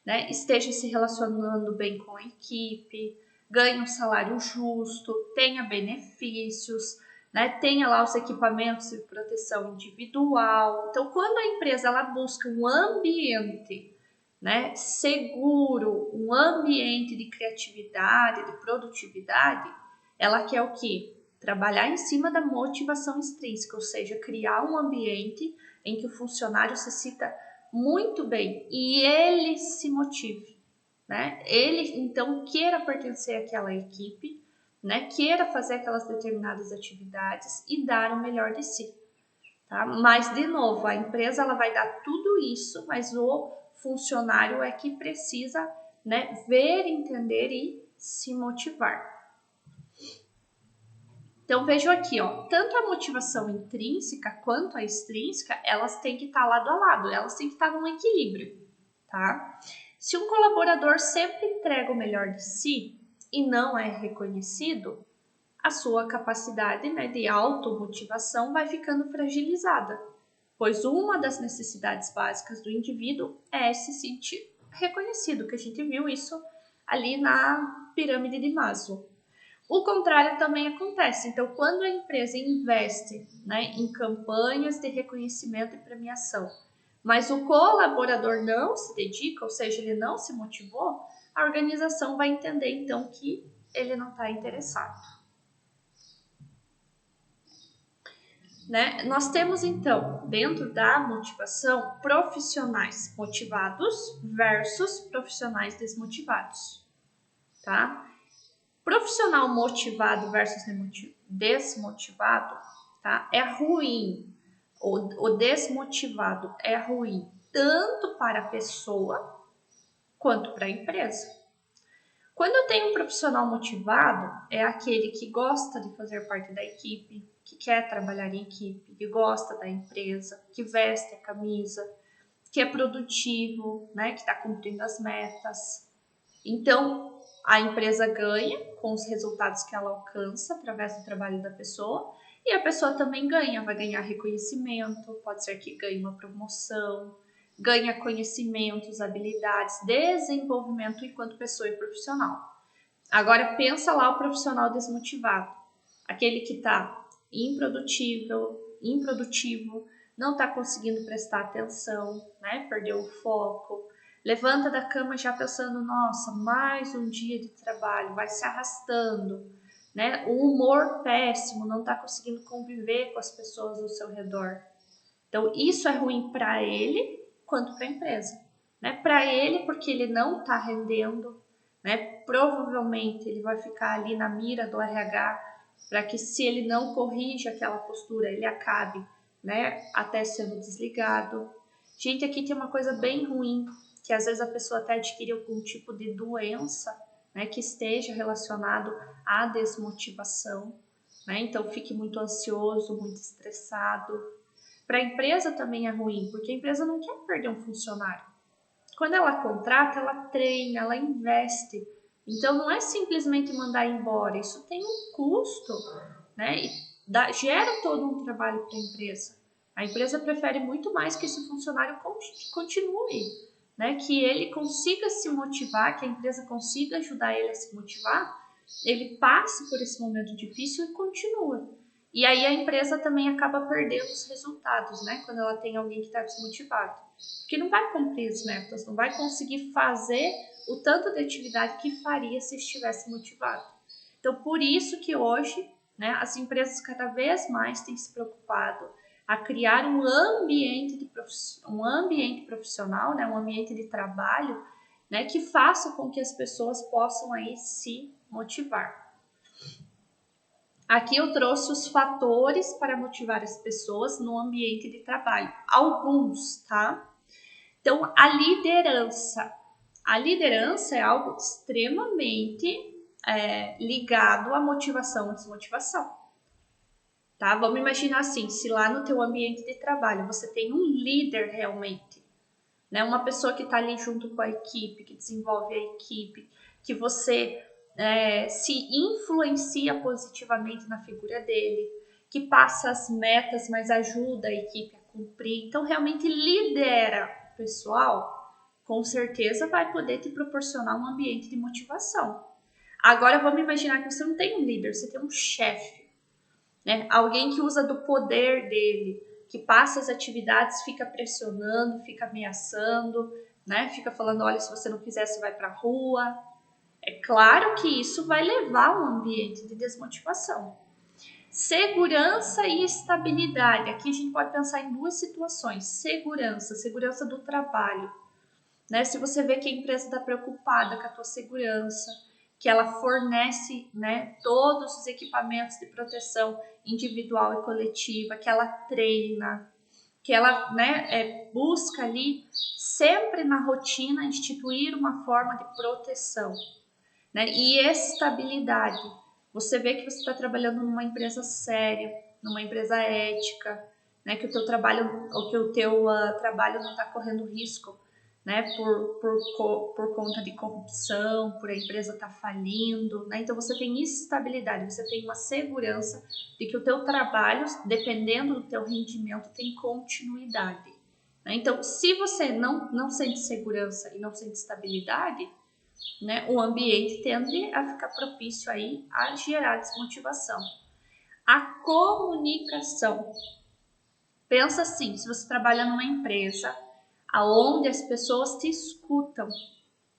né, esteja se relacionando bem com a equipe, ganhe um salário justo, tenha benefícios, né, tenha lá os equipamentos de proteção individual. Então, quando a empresa ela busca um ambiente, né, seguro, um ambiente de criatividade, de produtividade, ela quer o quê? Trabalhar em cima da motivação extrínseca, ou seja, criar um ambiente em que o funcionário se sinta muito bem e ele se motive, né? Ele então queira pertencer àquela equipe, né? Queira fazer aquelas determinadas atividades e dar o melhor de si, tá? Mas de novo, a empresa ela vai dar tudo isso, mas o funcionário é que precisa, né, ver, entender e se motivar. Então vejo aqui, ó, tanto a motivação intrínseca quanto a extrínseca, elas têm que estar lado a lado, elas têm que estar num equilíbrio, tá? Se um colaborador sempre entrega o melhor de si e não é reconhecido, a sua capacidade, né, de automotivação vai ficando fragilizada, pois uma das necessidades básicas do indivíduo é se sentir reconhecido, que a gente viu isso ali na pirâmide de Maslow. O contrário também acontece. Então, quando a empresa investe, né, em campanhas de reconhecimento e premiação, mas o colaborador não se dedica, ou seja, ele não se motivou, a organização vai entender então que ele não está interessado. Né? Nós temos então, dentro da motivação, profissionais motivados versus profissionais desmotivados. Tá? Profissional motivado versus desmotivado, tá? É ruim. O desmotivado é ruim tanto para a pessoa quanto para a empresa. Quando eu tenho um profissional motivado, é aquele que gosta de fazer parte da equipe, que quer trabalhar em equipe, que gosta da empresa, que veste a camisa, que é produtivo, né? Que está cumprindo as metas. Então, a empresa ganha com os resultados que ela alcança através do trabalho da pessoa e a pessoa também ganha, vai ganhar reconhecimento, pode ser que ganhe uma promoção, ganha conhecimentos, habilidades, desenvolvimento enquanto pessoa e profissional. Agora pensa lá o profissional desmotivado, aquele que está improdutivo, não está conseguindo prestar atenção, né? Perdeu o foco, levanta da cama já pensando, nossa, mais um dia de trabalho, vai se arrastando, né? O humor péssimo, não está conseguindo conviver com as pessoas ao seu redor. Então, isso é ruim para ele quanto para a empresa, né? Para ele, porque ele não está rendendo, né? Provavelmente ele vai ficar ali na mira do RH para que, se ele não corrige aquela postura, ele acabe, né, até sendo desligado. Gente, aqui tem uma coisa bem ruim, que às vezes a pessoa até adquire algum tipo de doença, né, que esteja relacionado à desmotivação, né? Então fique muito ansioso, muito estressado. Para a empresa também é ruim, porque a empresa não quer perder um funcionário. Quando ela contrata, ela treina, ela investe. Então não é simplesmente mandar embora, isso tem um custo, né? E gera todo um trabalho para a empresa. A empresa prefere muito mais que esse funcionário continue, né? Que ele consiga se motivar, que a empresa consiga ajudar ele a se motivar, ele passe por esse momento difícil e continue. E aí a empresa também acaba perdendo os resultados, né? Quando ela tem alguém que está desmotivado. Porque não vai cumprir as metas, não vai conseguir fazer o tanto de atividade que faria se estivesse motivado. Então, por isso que hoje, né, as empresas cada vez mais têm se preocupado a criar um ambiente profissional, né, um ambiente de trabalho, né, que faça com que as pessoas possam aí se motivar. Aqui eu trouxe os fatores para motivar as pessoas no ambiente de trabalho. Alguns, tá? Então, a liderança. A liderança é algo extremamente ligado à motivação e desmotivação. Tá? Vamos imaginar assim, se lá no teu ambiente de trabalho você tem um líder realmente, né? Uma pessoa que está ali junto com a equipe, que desenvolve a equipe, que você se influencia positivamente na figura dele, que passa as metas, mas ajuda a equipe a cumprir. Então, realmente lidera o pessoal, com certeza vai poder te proporcionar um ambiente de motivação. Agora, vamos imaginar que você não tem um líder, você tem um chefe, né? Alguém que usa do poder dele, que passa as atividades, fica pressionando, fica ameaçando, né? Fica falando, olha, se você não fizer, você vai para a rua. É claro que isso vai levar a um ambiente de desmotivação. Segurança e estabilidade. Aqui a gente pode pensar em duas situações. Segurança do trabalho, né? Se você vê que a empresa está preocupada com a tua segurança, que ela fornece, né, todos os equipamentos de proteção individual e coletiva, que ela treina, que ela, né, busca ali sempre na rotina instituir uma forma de proteção, né? E estabilidade. Você vê que você está trabalhando numa empresa séria, numa empresa ética, né? Que o teu trabalho, trabalho não está correndo risco, né? Por conta de corrupção, por a empresa estar falindo, né? Então você tem estabilidade, você tem uma segurança de que o teu trabalho, dependendo do teu rendimento, tem continuidade, né? Então, se você não sente segurança e não sente estabilidade, né, o ambiente tende a ficar propício aí a gerar desmotivação. A comunicação. Pensa assim, se você trabalha numa empresa aonde as pessoas te escutam,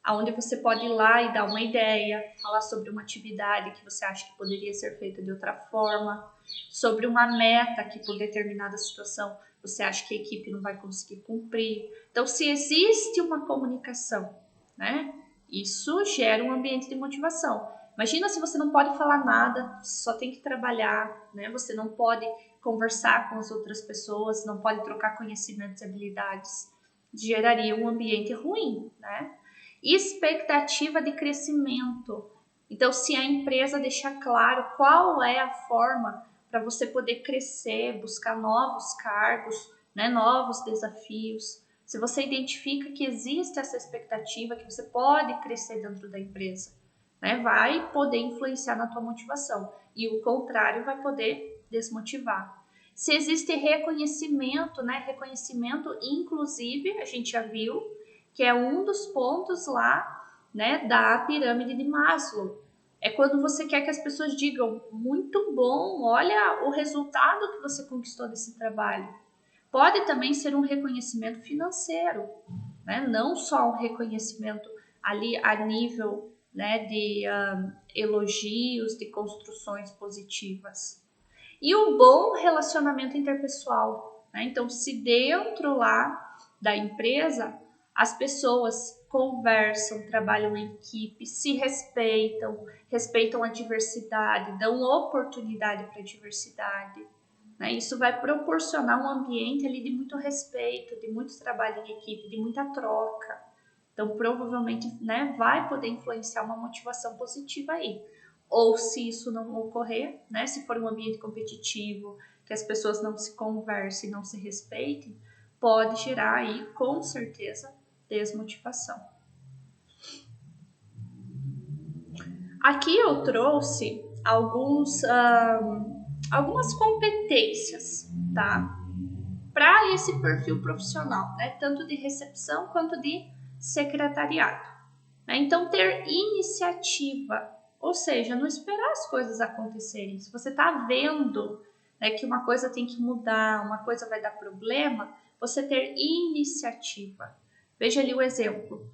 aonde você pode ir lá e dar uma ideia, falar sobre uma atividade que você acha que poderia ser feita de outra forma, sobre uma meta que por determinada situação você acha que a equipe não vai conseguir cumprir. Então, se existe uma comunicação, né, isso gera um ambiente de motivação. Imagina se você não pode falar nada, você só tem que trabalhar, né? Você não pode conversar com as outras pessoas, não pode trocar conhecimentos e habilidades. Geraria um ambiente ruim, né? Expectativa de crescimento. Então, se a empresa deixar claro qual é a forma para você poder crescer, buscar novos cargos, né, novos desafios, se você identifica que existe essa expectativa, que você pode crescer dentro da empresa, né, vai poder influenciar na tua motivação. E o contrário vai poder desmotivar. Se existe reconhecimento, né, reconhecimento inclusive, a gente já viu, que é um dos pontos lá, né, da pirâmide de Maslow. É quando você quer que as pessoas digam, muito bom, olha o resultado que você conquistou desse trabalho. Pode também ser um reconhecimento financeiro, né? Não só um reconhecimento ali a nível, né, de elogios, de construções positivas. E o bom relacionamento interpessoal, né? Então, se dentro lá da empresa as pessoas conversam, trabalham em equipe, se respeitam, respeitam a diversidade, dão oportunidade para a diversidade, né? Isso vai proporcionar um ambiente ali de muito respeito, de muito trabalho em equipe, de muita troca. Então, provavelmente, né, vai poder influenciar uma motivação positiva aí. Ou se isso não ocorrer, né, se for um ambiente competitivo, que as pessoas não se conversem, não se respeitem, pode gerar aí, com certeza, desmotivação. Aqui eu trouxe algumas competências, tá? Para esse perfil profissional, né? Tanto de recepção quanto de secretariado. Né? Então, ter iniciativa, ou seja, não esperar as coisas acontecerem. Se você está vendo, né, que uma coisa tem que mudar, uma coisa vai dar problema, você ter iniciativa. Veja ali o exemplo.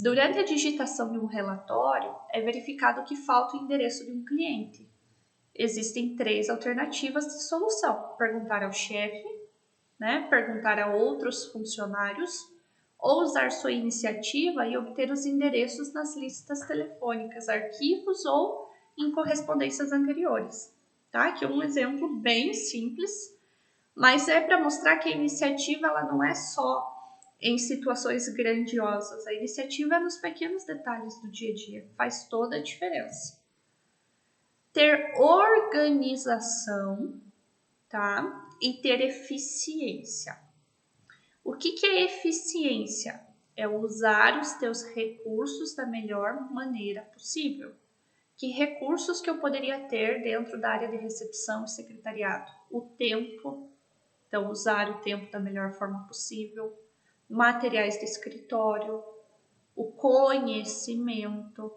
Durante a digitação de um relatório, é verificado que falta o endereço de um cliente. Existem 3 alternativas de solução: perguntar ao chefe, né, perguntar a outros funcionários, ou usar sua iniciativa e obter os endereços nas listas telefônicas, arquivos ou em correspondências anteriores. Tá? Aqui é um exemplo bem simples, mas é para mostrar que a iniciativa ela não é só em situações grandiosas, a iniciativa é nos pequenos detalhes do dia a dia, faz toda a diferença. Ter organização, tá? E ter eficiência. O que é eficiência? É usar os teus recursos da melhor maneira possível. Que recursos que eu poderia ter dentro da área de recepção e secretariado? O tempo, então usar o tempo da melhor forma possível. Materiais de escritório, o conhecimento,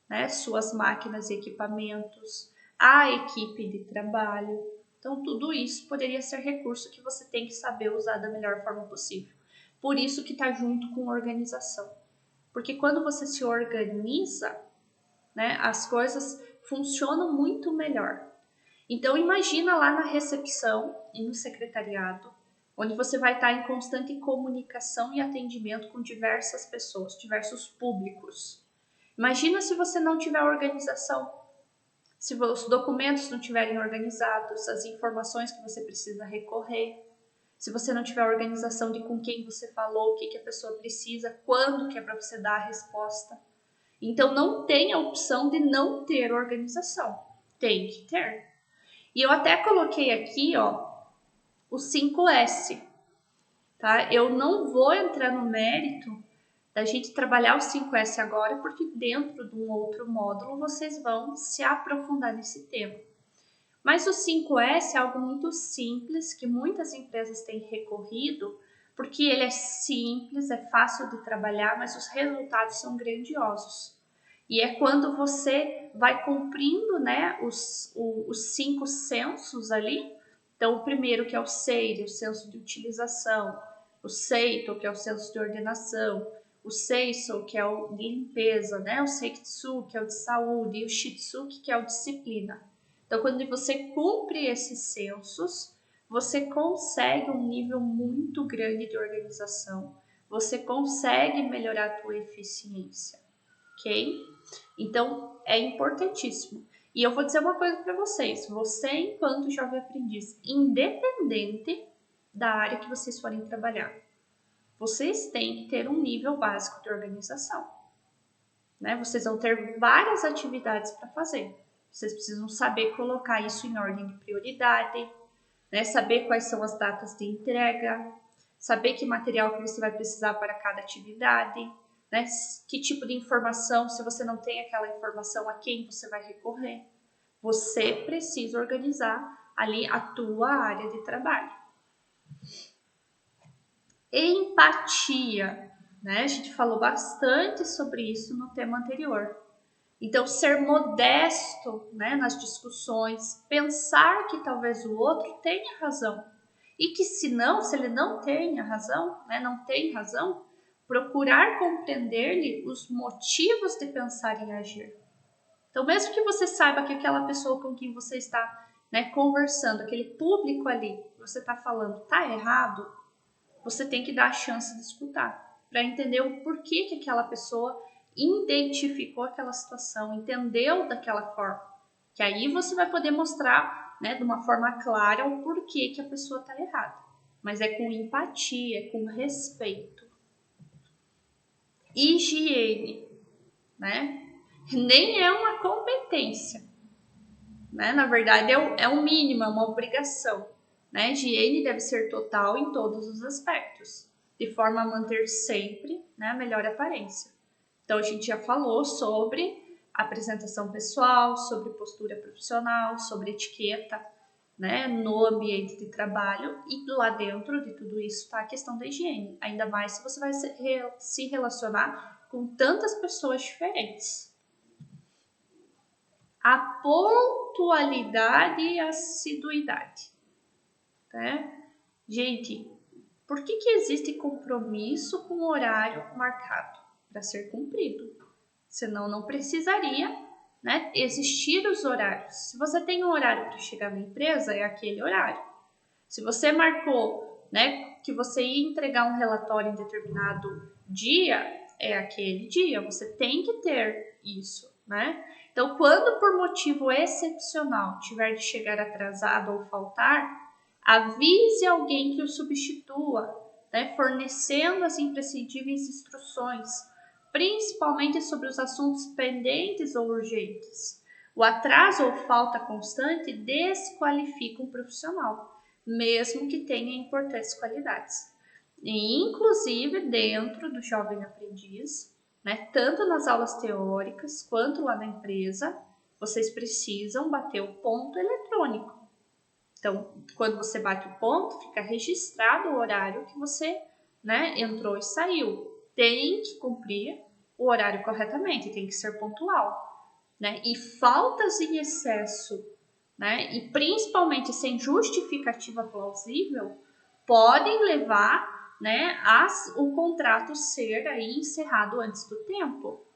né? Suas máquinas e equipamentos, a equipe de trabalho. Então, tudo isso poderia ser recurso que você tem que saber usar da melhor forma possível. Por isso que está junto com organização. Porque quando você se organiza, né, as coisas funcionam muito melhor. Então, imagina lá na recepção e no secretariado, onde você vai estar em constante comunicação e atendimento com diversas pessoas, diversos públicos. Imagina se você não tiver organização, se os documentos não estiverem organizados, as informações que você precisa recorrer, se você não tiver organização de com quem você falou, o que a pessoa precisa, quando que é para você dar a resposta. Então, não tem a opção de não ter organização. Tem que ter. E eu até coloquei aqui, ó, o 5S, tá? Eu não vou entrar no mérito da gente trabalhar o 5S agora, porque dentro de um outro módulo vocês vão se aprofundar nesse tema. Mas o 5S é algo muito simples, que muitas empresas têm recorrido, porque ele é simples, é fácil de trabalhar, mas os resultados são grandiosos. E é quando você vai cumprindo, né, os 5 sensos ali. Então, o primeiro que é o SEIRE, o senso de utilização, o SEITO, que é o senso de ordenação, o Seiso, que é o de limpeza, né, o Seikitsu, que é o de saúde, e o Shitsuki, que é o de disciplina. Então, quando você cumpre esses sensos, você consegue um nível muito grande de organização, você consegue melhorar a tua eficiência, ok? Então, é importantíssimo. E eu vou dizer uma coisa para vocês. Você, enquanto jovem aprendiz, independente da área que vocês forem trabalhar, vocês têm que ter um nível básico de organização. Né? Vocês vão ter várias atividades para fazer. Vocês precisam saber colocar isso em ordem de prioridade, né? Saber quais são as datas de entrega, saber que material que você vai precisar para cada atividade, né? Que tipo de informação, se você não tem aquela informação, a quem você vai recorrer. Você precisa organizar ali a tua área de trabalho. Empatia, né? A gente falou bastante sobre isso no tema anterior. Então, ser modesto, né, nas discussões, pensar que talvez o outro tenha razão e que se ele não tem razão, né, não tem razão, procurar compreender-lhe os motivos de pensar e agir. Então, mesmo que você saiba que aquela pessoa com quem você está, né, conversando, aquele público ali que você está falando, está errado, você tem que dar a chance de escutar, para entender o porquê que aquela pessoa identificou aquela situação, entendeu daquela forma. Que aí você vai poder mostrar, né, de uma forma clara o porquê que a pessoa está errada. Mas é com empatia, é com respeito. Higiene, né? Nem é uma competência, né? Na verdade é um mínimo, é uma obrigação, né? Higiene deve ser total em todos os aspectos, de forma a manter sempre, né, a melhor aparência. Então a gente já falou sobre apresentação pessoal, sobre postura profissional, sobre etiqueta, né, no ambiente de trabalho, e lá dentro de tudo isso está a questão da higiene, ainda mais se você vai se relacionar com tantas pessoas diferentes. A pontualidade e a assiduidade, né? Gente, por que existe compromisso com o horário marcado? Para ser cumprido. Senão não precisaria, né, existir os horários. Se você tem um horário para chegar na empresa, é aquele horário. Se você marcou, né, que você ia entregar um relatório em determinado dia, é aquele dia. Você tem que ter isso, né? Então, quando por motivo excepcional tiver de chegar atrasado ou faltar, avise alguém que o substitua, né, fornecendo as imprescindíveis instruções, principalmente sobre os assuntos pendentes ou urgentes. O atraso ou falta constante desqualifica um profissional, mesmo que tenha importantes qualidades. E, inclusive, dentro do jovem aprendiz, né, tanto nas aulas teóricas quanto lá na empresa, vocês precisam bater o ponto eletrônico. Então, quando você bate o ponto, fica registrado o horário que você, né, entrou e saiu. Tem que cumprir o horário corretamente, tem que ser pontual, né? E faltas em excesso, né, e principalmente sem justificativa plausível, podem levar, né, o contrato ser aí encerrado antes do tempo.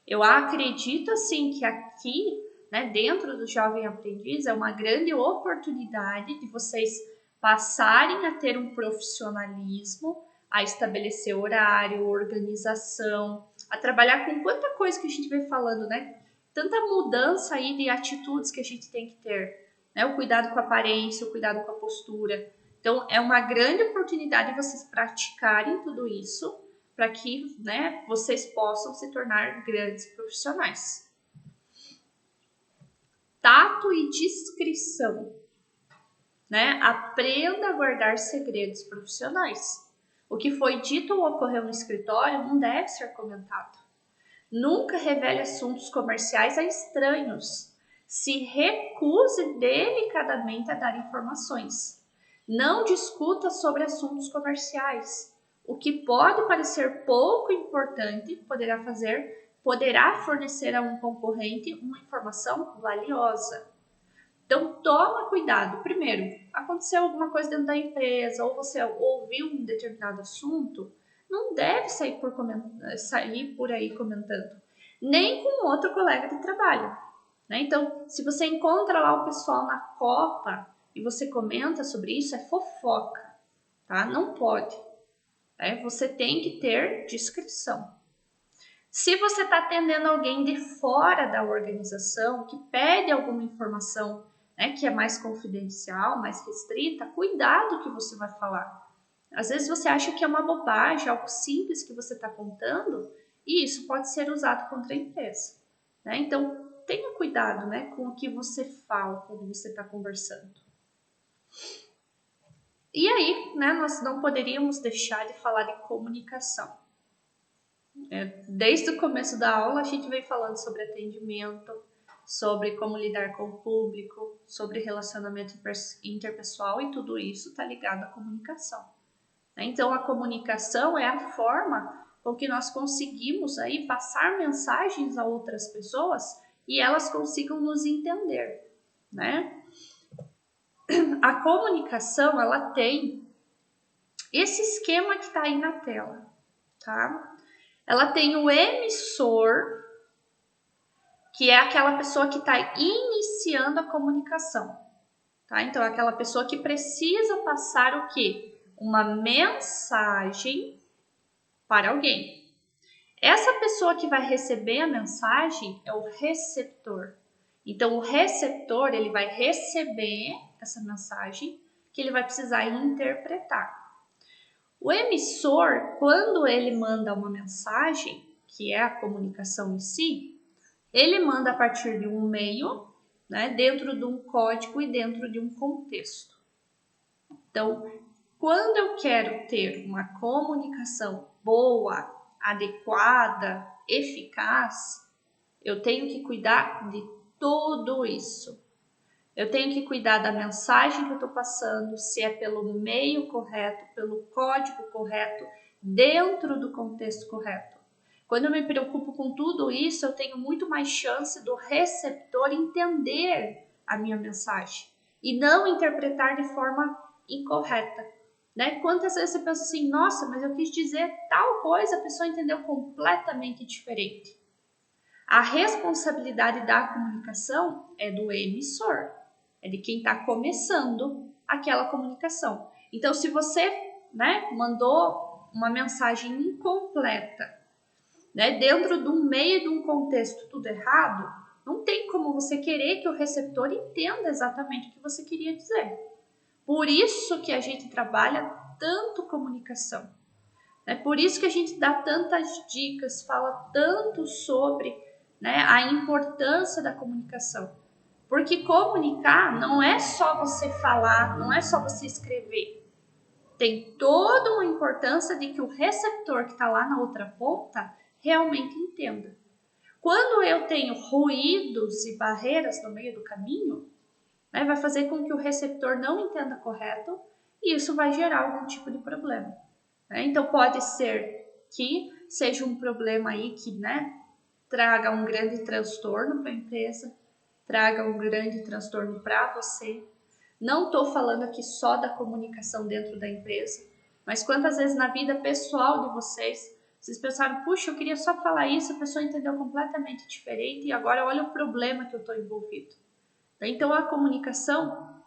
Eu acredito assim que aqui, né, dentro do Jovem Aprendiz, é uma grande oportunidade de vocês passarem a ter um profissionalismo, a estabelecer horário, organização, a trabalhar com quanta coisa que a gente vem falando, né? Tanta mudança aí de atitudes que a gente tem que ter, né? O cuidado com a aparência, o cuidado com a postura. Então, é uma grande oportunidade vocês praticarem tudo isso para que, né, vocês possam se tornar grandes profissionais. Tato e discrição, né? Aprenda a guardar segredos profissionais. O que foi dito ou ocorreu no escritório não deve ser comentado. Nunca revele assuntos comerciais a estranhos. Se recuse delicadamente a dar informações. Não discuta sobre assuntos comerciais. O que pode parecer pouco importante poderá fornecer a um concorrente uma informação valiosa. Então, toma cuidado. Primeiro, aconteceu alguma coisa dentro da empresa ou você ouviu um determinado assunto, não deve sair por aí comentando, nem com outro colega de trabalho, né? Então, se você encontra lá o pessoal na copa e você comenta sobre isso, é fofoca, tá? Não pode. Né? Você tem que ter discrição. Se você está atendendo alguém de fora da organização que pede alguma informação, né, que é mais confidencial, mais restrita, cuidado o que você vai falar. Às vezes você acha que é uma bobagem, algo simples que você está contando, e isso pode ser usado contra a empresa. Né? Então, tenha cuidado, né, com o que você fala quando você está conversando. E aí, né, nós não poderíamos deixar de falar de comunicação. Desde o começo da aula, a gente vem falando sobre atendimento, sobre como lidar com o público, sobre relacionamento interpessoal, e tudo isso está ligado à comunicação. Então, a comunicação é a forma com que nós conseguimos aí passar mensagens a outras pessoas e elas consigam nos entender, né? A comunicação, ela tem esse esquema que está aí na tela. tá? Ela tem o emissor, que é aquela pessoa que está iniciando a comunicação, tá? Então, é aquela pessoa que precisa passar o quê? Uma mensagem para alguém. Essa pessoa que vai receber a mensagem é o receptor. Então, o receptor, ele vai receber essa mensagem que ele vai precisar interpretar. O emissor, quando ele manda uma mensagem, que é a comunicação em si, ele manda a partir de um meio, né, dentro de um código e dentro de um contexto. Então, quando eu quero ter uma comunicação boa, adequada, eficaz, eu tenho que cuidar de tudo isso. Eu tenho que cuidar da mensagem que eu estou passando, se é pelo meio correto, pelo código correto, dentro do contexto correto. Quando eu me preocupo com tudo isso, eu tenho muito mais chance do receptor entender a minha mensagem e não interpretar de forma incorreta. Né? Quantas vezes você pensa assim, nossa, mas eu quis dizer tal coisa, a pessoa entendeu completamente diferente. A responsabilidade da comunicação é do emissor, é de quem está começando aquela comunicação. Então, se você, né, mandou uma mensagem incompleta, né, dentro de um meio de um contexto tudo errado, não tem como você querer que o receptor entenda exatamente o que você queria dizer. Por isso que a gente trabalha tanto comunicação. É por isso que a gente dá tantas dicas, fala tanto sobre, né, a importância da comunicação. Porque comunicar não é só você falar, não é só você escrever. Tem toda uma importância de que o receptor que está lá na outra ponta realmente entenda. Quando eu tenho ruídos e barreiras no meio do caminho, né, vai fazer com que o receptor não entenda correto e isso vai gerar algum tipo de problema. Né? Então, pode ser que seja um problema aí que, né, traga um grande transtorno para a empresa, traga um grande transtorno para você. Não estou falando aqui só da comunicação dentro da empresa, mas quantas vezes na vida pessoal de vocês pensaram, puxa, eu queria só falar isso, a pessoa entendeu completamente diferente e agora olha o problema que eu estou envolvido. Então, a comunicação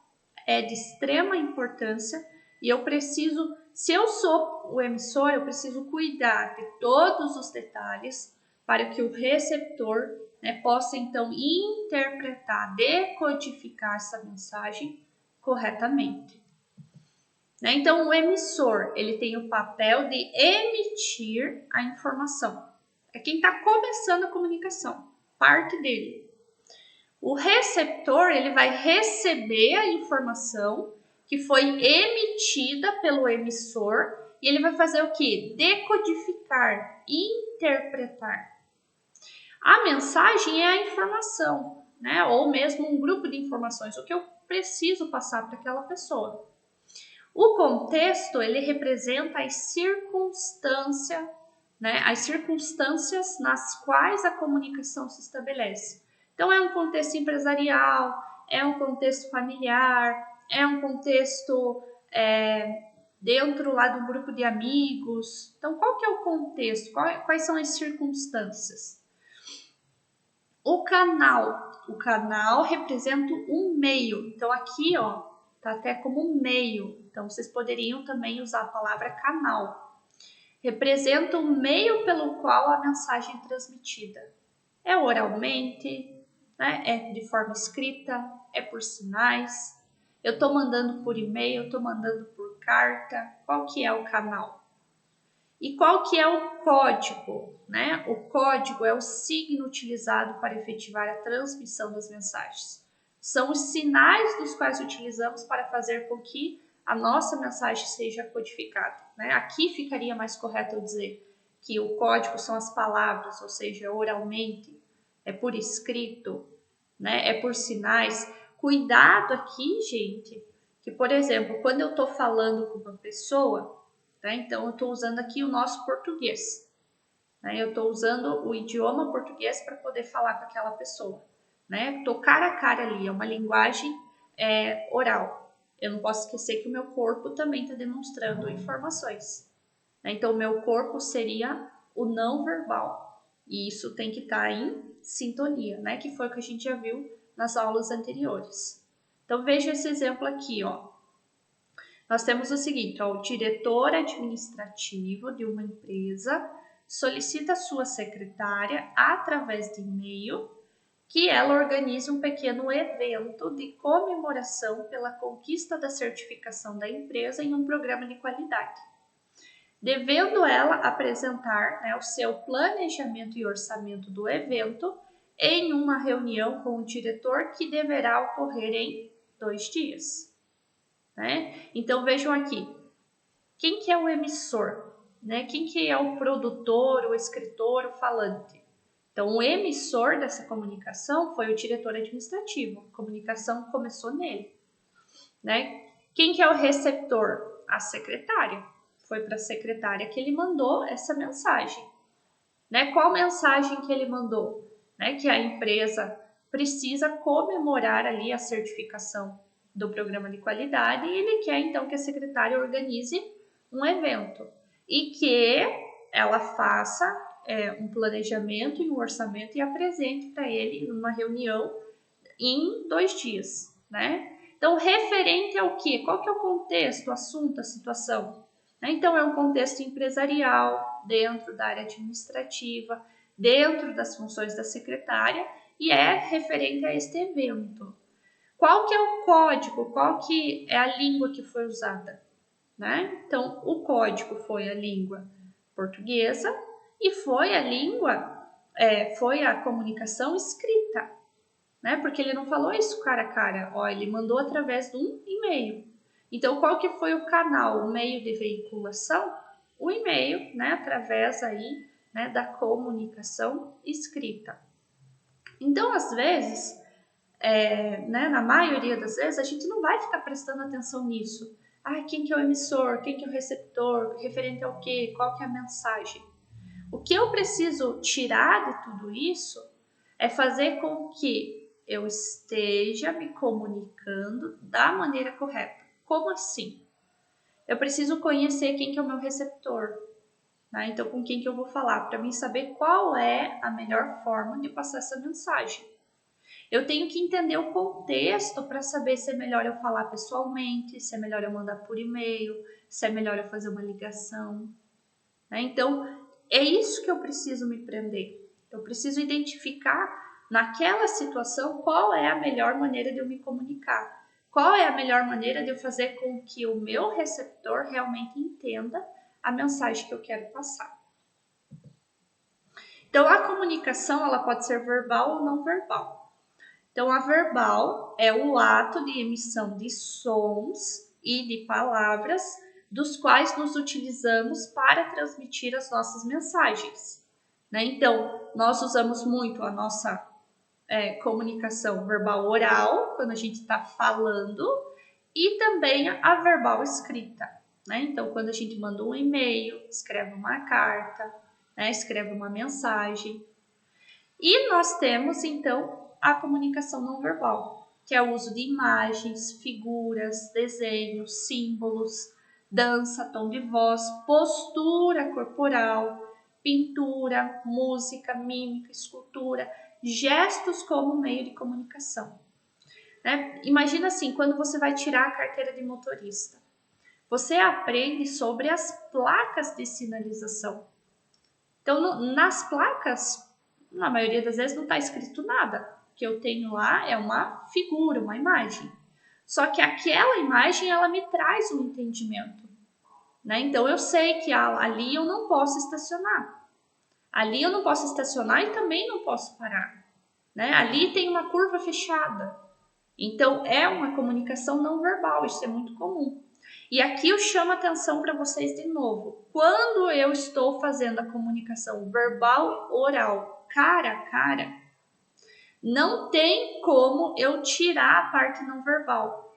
é de extrema importância e eu preciso, se eu sou o emissor, eu preciso cuidar de todos os detalhes para que o receptor, né, possa então interpretar, decodificar essa mensagem corretamente. Né? Então, o emissor, ele tem o papel de emitir a informação. É quem está começando a comunicação, parte dele. O receptor, ele vai receber a informação que foi emitida pelo emissor e ele vai fazer o quê? Decodificar, interpretar. A mensagem é a informação, né? Ou mesmo um grupo de informações, o que eu preciso passar para aquela pessoa. O contexto, ele representa as circunstâncias, né? As circunstâncias nas quais a comunicação se estabelece. Então, é um contexto empresarial, é um contexto familiar, é um contexto dentro lá de um grupo de amigos. Então, qual que é o contexto? Quais são as circunstâncias? O canal representa um meio. Então, aqui, ó, tá até como um meio. Então, vocês poderiam também usar a palavra canal. Representa o meio pelo qual a mensagem é transmitida. É oralmente, né? É de forma escrita, é por sinais. Eu estou mandando por e-mail, estou mandando por carta. Qual que é o canal? E qual que é o código? Né? O código é o signo utilizado para efetivar a transmissão das mensagens. São os sinais dos quais utilizamos para fazer com que a nossa mensagem seja codificada. Né? Aqui ficaria mais correto eu dizer que o código são as palavras, ou seja, oralmente, é por escrito, né? É por sinais. Cuidado aqui, gente, que, por exemplo, quando eu estou falando com uma pessoa, tá? Então, eu estou usando aqui o nosso português. Né? Eu estou usando o idioma português para poder falar com aquela pessoa. Estou cara a cara ali, é uma linguagem oral. Eu não posso esquecer que o meu corpo também está demonstrando informações. Então, o meu corpo seria o não verbal. E isso tem que estar em sintonia, né? Que foi o que a gente já viu nas aulas anteriores. Então, veja esse exemplo aqui, ó. Nós temos o seguinte, ó, o diretor administrativo de uma empresa solicita a sua secretária, através de e-mail, que ela organize um pequeno evento de comemoração pela conquista da certificação da empresa em um programa de qualidade, devendo ela apresentar, né, o seu planejamento e orçamento do evento em uma reunião com o diretor que deverá ocorrer em 2 dias. Né? Então vejam aqui, quem que é o emissor? Né? Quem que é o produtor, o escritor, o falante? Então o emissor dessa comunicação foi o diretor administrativo, a comunicação começou nele. Né? Quem que é o receptor? A secretária. Foi para a secretária que ele mandou essa mensagem. Né? Qual mensagem que ele mandou? Né? Que a empresa precisa comemorar ali a certificação do programa de qualidade e ele quer então que a secretária organize um evento e que ela faça um planejamento e um orçamento e apresente para ele numa reunião em 2 dias, né? Então, referente ao quê? Qual que é o contexto, o assunto, a situação? Então, é um contexto empresarial, dentro da área administrativa, dentro das funções da secretária e é referente a este evento. Qual que é o código? Qual que é a língua que foi usada? Né? Então, o código foi a língua portuguesa e foi a língua, foi a comunicação escrita, né? Porque ele não falou isso cara a cara, ó, ele mandou através de um e-mail. Então, qual que foi o canal, o meio de veiculação? O e-mail, né? Através aí, né, da comunicação escrita. Então, às vezes, né, na maioria das vezes, a gente não vai ficar prestando atenção nisso. Ah, quem que é o emissor? Quem que é o receptor? Referente ao quê? Qual que é a mensagem? O que eu preciso tirar de tudo isso é fazer com que eu esteja me comunicando da maneira correta. Como assim? Eu preciso conhecer quem que é o meu receptor. Né? Então, com quem que eu vou falar? Para mim saber qual é a melhor forma de passar essa mensagem. Eu tenho que entender o contexto para saber se é melhor eu falar pessoalmente, se é melhor eu mandar por e-mail, se é melhor eu fazer uma ligação. Né? Então, é isso que eu preciso me prender. Eu preciso identificar naquela situação qual é a melhor maneira de eu me comunicar. Qual é a melhor maneira de eu fazer com que o meu receptor realmente entenda a mensagem que eu quero passar. Então, a comunicação ela pode ser verbal ou não verbal. Então, a verbal é o ato de emissão de sons e de palavras dos quais nos utilizamos para transmitir as nossas mensagens. Né? Então, nós usamos muito a nossa comunicação verbal oral, quando a gente está falando, e também a verbal escrita. Né? Então, quando a gente manda um e-mail, escreve uma carta, né? Escreve uma mensagem. E nós temos, então, a comunicação não verbal, que é o uso de imagens, figuras, desenhos, símbolos, dança, tom de voz, postura corporal, pintura, música, mímica, escultura, gestos como meio de comunicação. Né? Imagina assim, quando você vai tirar a carteira de motorista, você aprende sobre as placas de sinalização. Então, nas placas, na maioria das vezes não está escrito nada. O que eu tenho lá é uma figura, uma imagem. Só que aquela imagem, ela me traz um entendimento. Né? Então, eu sei que ali eu não posso estacionar. Ali eu não posso estacionar e também não posso parar. Né? Ali tem uma curva fechada. Então, é uma comunicação não verbal, isso é muito comum. E aqui eu chamo a atenção para vocês de novo. Quando eu estou fazendo a comunicação verbal oral, cara a cara, não tem como eu tirar a parte não verbal.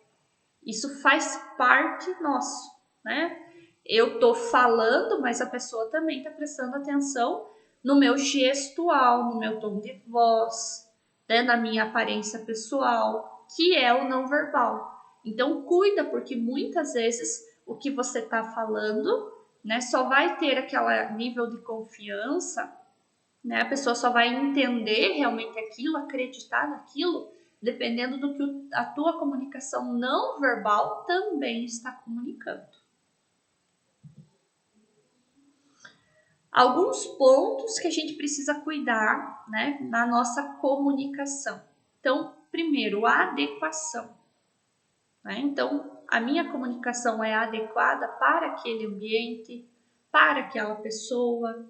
Isso faz parte nosso, né? Eu estou falando, mas a pessoa também está prestando atenção no meu gestual, no meu tom de voz, né? Na minha aparência pessoal, que é o não verbal. Então, cuida, porque muitas vezes o que você está falando né? Só vai ter aquele nível de confiança, né? A pessoa só vai entender realmente aquilo, acreditar naquilo, dependendo do que a tua comunicação não verbal também está comunicando. Alguns pontos que a gente precisa cuidar, né, na nossa comunicação. Então, primeiro, a adequação. Né? Então, a minha comunicação é adequada para aquele ambiente, para aquela pessoa.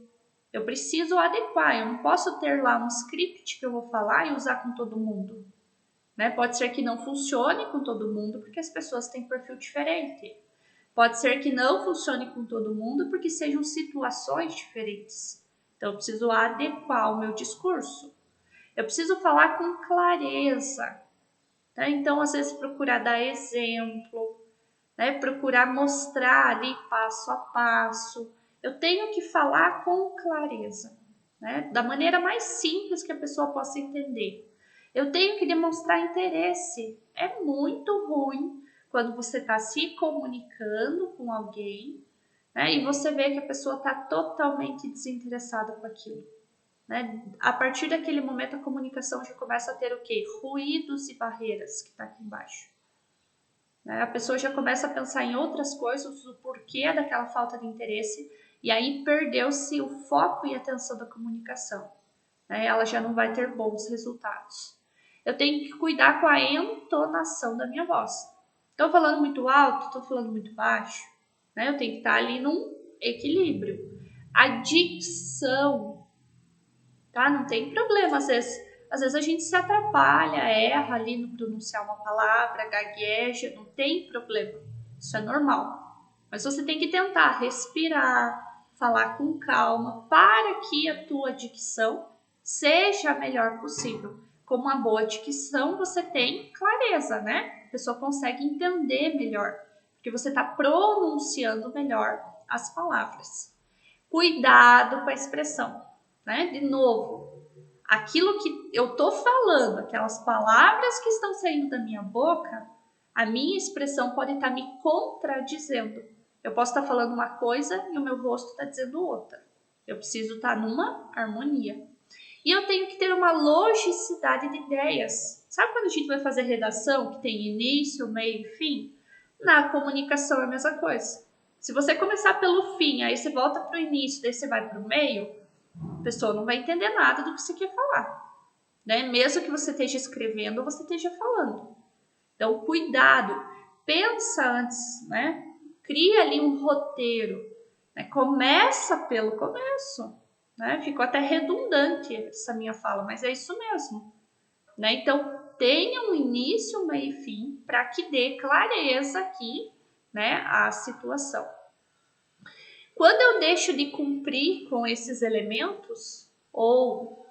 Eu preciso adequar, eu não posso ter lá um script que eu vou falar e usar com todo mundo. Né? Pode ser que não funcione com todo mundo, porque as pessoas têm perfil diferente. Pode ser que não funcione com todo mundo, porque sejam situações diferentes. Então, eu preciso adequar o meu discurso. Eu preciso falar com clareza. Tá? Então, às vezes, procurar dar exemplo, né? Procurar mostrar ali passo a passo. Eu tenho que falar com clareza, né? Da maneira mais simples que a pessoa possa entender. Eu tenho que demonstrar interesse. É muito ruim quando você está se comunicando com alguém, né? E você vê que a pessoa está totalmente desinteressada com aquilo. Né? A partir daquele momento, a comunicação já começa a ter o quê? Ruídos e barreiras, que está aqui embaixo. Né? A pessoa já começa a pensar em outras coisas, o porquê daquela falta de interesse, e aí perdeu-se o foco e a atenção da comunicação. Né? Ela já não vai ter bons resultados. Eu tenho que cuidar com a entonação da minha voz. Estou falando muito alto, estou falando muito baixo, né? Eu tenho que estar ali num equilíbrio. A dicção, tá? Não tem problema, às vezes a gente se atrapalha, erra ali no pronunciar uma palavra, gagueja, não tem problema, isso é normal. Mas você tem que tentar respirar, falar com calma, para que a tua dicção seja a melhor possível. Com uma boa dicção, você tem clareza, né? A pessoa consegue entender melhor, porque você está pronunciando melhor as palavras. Cuidado com a expressão, né? De novo, aquilo que eu estou falando, aquelas palavras que estão saindo da minha boca, a minha expressão pode estar me contradizendo. Eu posso estar falando uma coisa e o meu rosto está dizendo outra. Eu preciso estar numa harmonia. E eu tenho que ter uma logicidade de ideias. Sabe quando a gente vai fazer redação, que tem início, meio e fim? Na comunicação é a mesma coisa. Se você começar pelo fim, aí você volta para o início, daí você vai para o meio, a pessoa não vai entender nada do que você quer falar. Né? Mesmo que você esteja escrevendo ou você esteja falando. Então, cuidado. Pensa antes, né? Cria ali um roteiro. Né? Começa pelo começo. Né? Ficou até redundante essa minha fala, mas é isso mesmo. Né? Então, tenha um início, meio e fim, para que dê clareza aqui, né, a situação. Quando eu deixo de cumprir com esses elementos, ou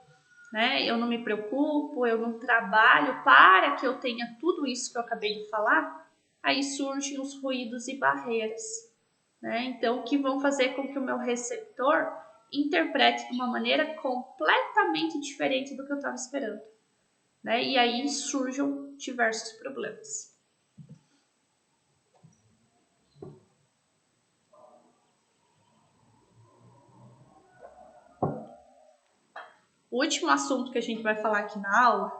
né, eu não me preocupo, eu não trabalho para que eu tenha tudo isso que eu acabei de falar, aí surgem os ruídos e barreiras. Né? Então, que vão fazer com que o meu receptor interprete de uma maneira completamente diferente do que eu estava esperando. Né? E aí surjam diversos problemas. O último assunto que a gente vai falar aqui na aula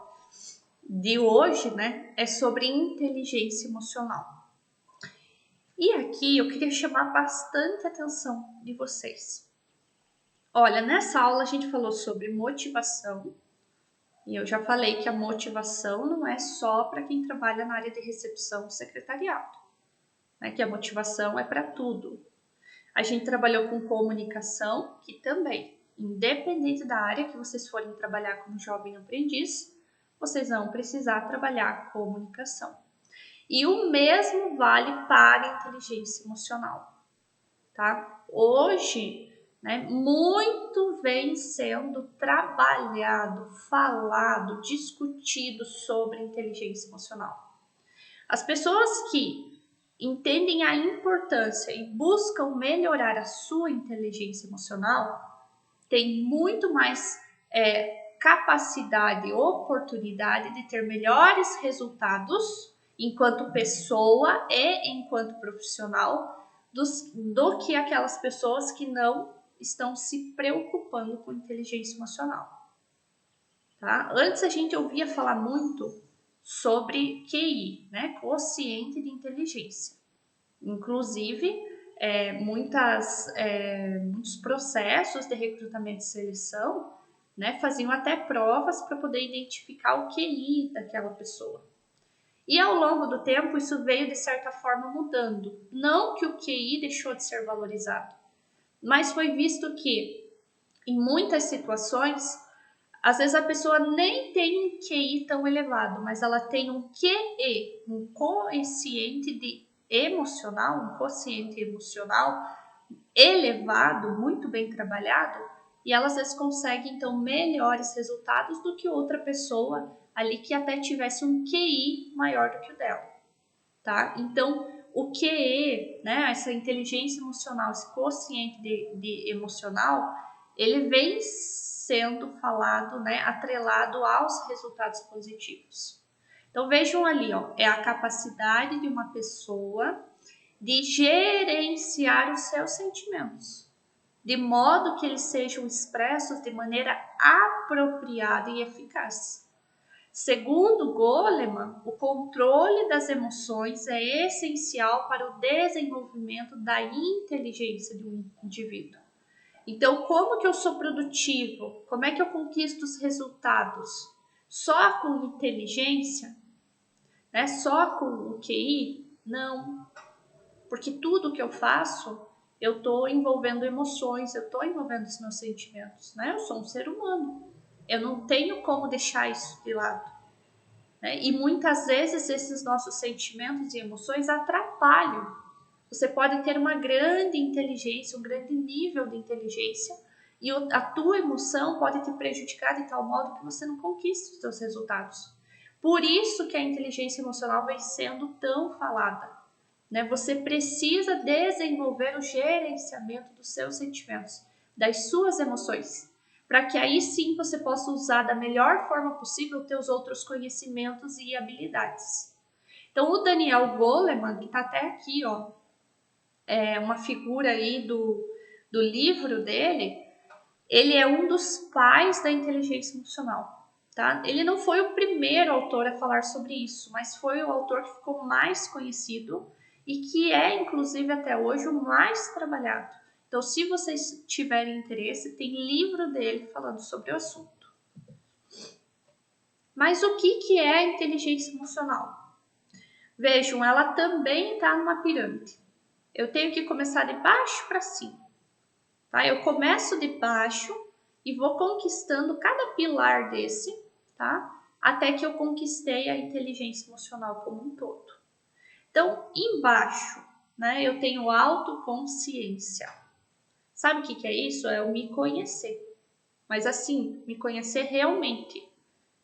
de hoje, né, é sobre inteligência emocional. E aqui eu queria chamar bastante a atenção de vocês. Olha, nessa aula a gente falou sobre motivação, e eu já falei que a motivação não é só para quem trabalha na área de recepção do secretariado, né, que a motivação é para tudo. A gente trabalhou com comunicação, que também, independente da área que vocês forem trabalhar como jovem aprendiz, vocês vão precisar trabalhar comunicação. E o mesmo vale para a inteligência emocional, tá? Hoje, né, muito vem sendo trabalhado, falado, discutido sobre inteligência emocional. As pessoas que entendem a importância e buscam melhorar a sua inteligência emocional têm muito mais capacidade e oportunidade de ter melhores resultados enquanto pessoa e enquanto profissional do que aquelas pessoas que não estão se preocupando com inteligência emocional. Tá? Antes a gente ouvia falar muito sobre QI, né? Quociente de inteligência. Inclusive, muitos processos de recrutamento e seleção, né, faziam até provas para poder identificar o QI daquela pessoa. E ao longo do tempo, isso veio de certa forma mudando. Não que o QI deixou de ser valorizado, mas foi visto que, em muitas situações, às vezes a pessoa nem tem um QI tão elevado, mas ela tem um QE, um quociente emocional elevado, muito bem trabalhado, e ela às vezes consegue então melhores resultados do que outra pessoa ali que até tivesse um QI maior do que o dela, tá? Então, o QE, né, essa inteligência emocional, esse quociente de emocional, ele vem sendo falado, né, atrelado aos resultados positivos. Então, vejam ali, ó, é a capacidade de uma pessoa de gerenciar os seus sentimentos, de modo que eles sejam expressos de maneira apropriada e eficaz. Segundo Goleman, o controle das emoções é essencial para o desenvolvimento da inteligência de um indivíduo. Então, como que eu sou produtivo? Como é que eu conquisto os resultados? Só com inteligência? Né? Só com o QI? Não. Porque tudo que eu faço, eu estou envolvendo emoções, eu estou envolvendo os meus sentimentos. Né? Eu sou um ser humano. Eu não tenho como deixar isso de lado. Né? E muitas vezes esses nossos sentimentos e emoções atrapalham. Você pode ter uma grande inteligência, um grande nível de inteligência, e a tua emoção pode te prejudicar de tal modo que você não conquista os seus resultados. Por isso que a inteligência emocional vem sendo tão falada. Né? Você precisa desenvolver o gerenciamento dos seus sentimentos, das suas emoções, para que aí sim você possa usar da melhor forma possível os teus outros conhecimentos e habilidades. Então, o Daniel Goleman, que está até aqui, ó, é uma figura aí do livro dele, ele é um dos pais da inteligência emocional. Tá? Ele não foi o primeiro autor a falar sobre isso, mas foi o autor que ficou mais conhecido e que é, inclusive, até hoje, o mais trabalhado. Então, se vocês tiverem interesse, tem livro dele falando sobre o assunto. Mas o que é a inteligência emocional? Vejam, ela também está numa pirâmide. Eu tenho que começar de baixo para cima. Tá? Eu começo de baixo e vou conquistando cada pilar desse, tá? Até que eu conquistei a inteligência emocional como um todo. Então, embaixo, né, eu tenho autoconsciência. Sabe o que é isso? É eu me conhecer. Mas assim, me conhecer realmente.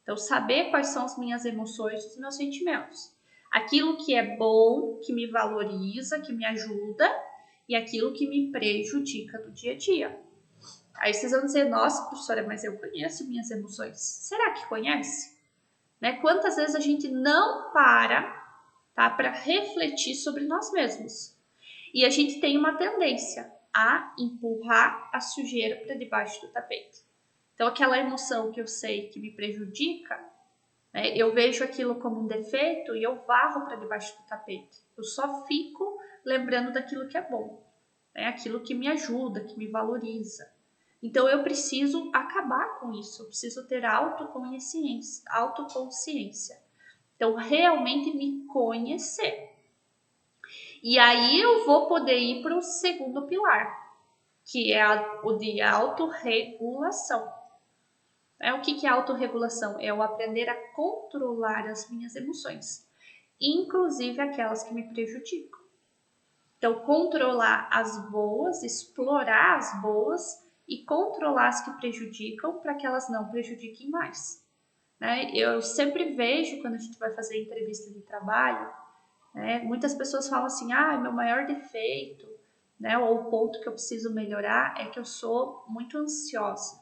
Então, saber quais são as minhas emoções e os meus sentimentos. Aquilo que é bom, que me valoriza, que me ajuda, e aquilo que me prejudica no dia a dia. Aí vocês vão dizer, nossa, professora, mas eu conheço minhas emoções. Será que conhece? Né? Quantas vezes a gente não para refletir sobre nós mesmos? E a gente tem uma tendência a empurrar a sujeira para debaixo do tapete. Então, aquela emoção que eu sei que me prejudica, né, eu vejo aquilo como um defeito e eu varro para debaixo do tapete. Eu só fico lembrando daquilo que é bom, né, aquilo que me ajuda, que me valoriza. Então, eu preciso acabar com isso, eu preciso ter autoconsciência. Então, realmente me conhecer. E aí eu vou poder ir para o segundo pilar, que é o de autorregulação. O que é autorregulação? É eu aprender a controlar as minhas emoções, inclusive aquelas que me prejudicam. Então, controlar as boas, explorar as boas e controlar as que prejudicam para que elas não prejudiquem mais. Né? Eu sempre vejo quando a gente vai fazer entrevista de trabalho, né, muitas pessoas falam assim, meu maior defeito, né, ou o ponto que eu preciso melhorar é que eu sou muito ansiosa.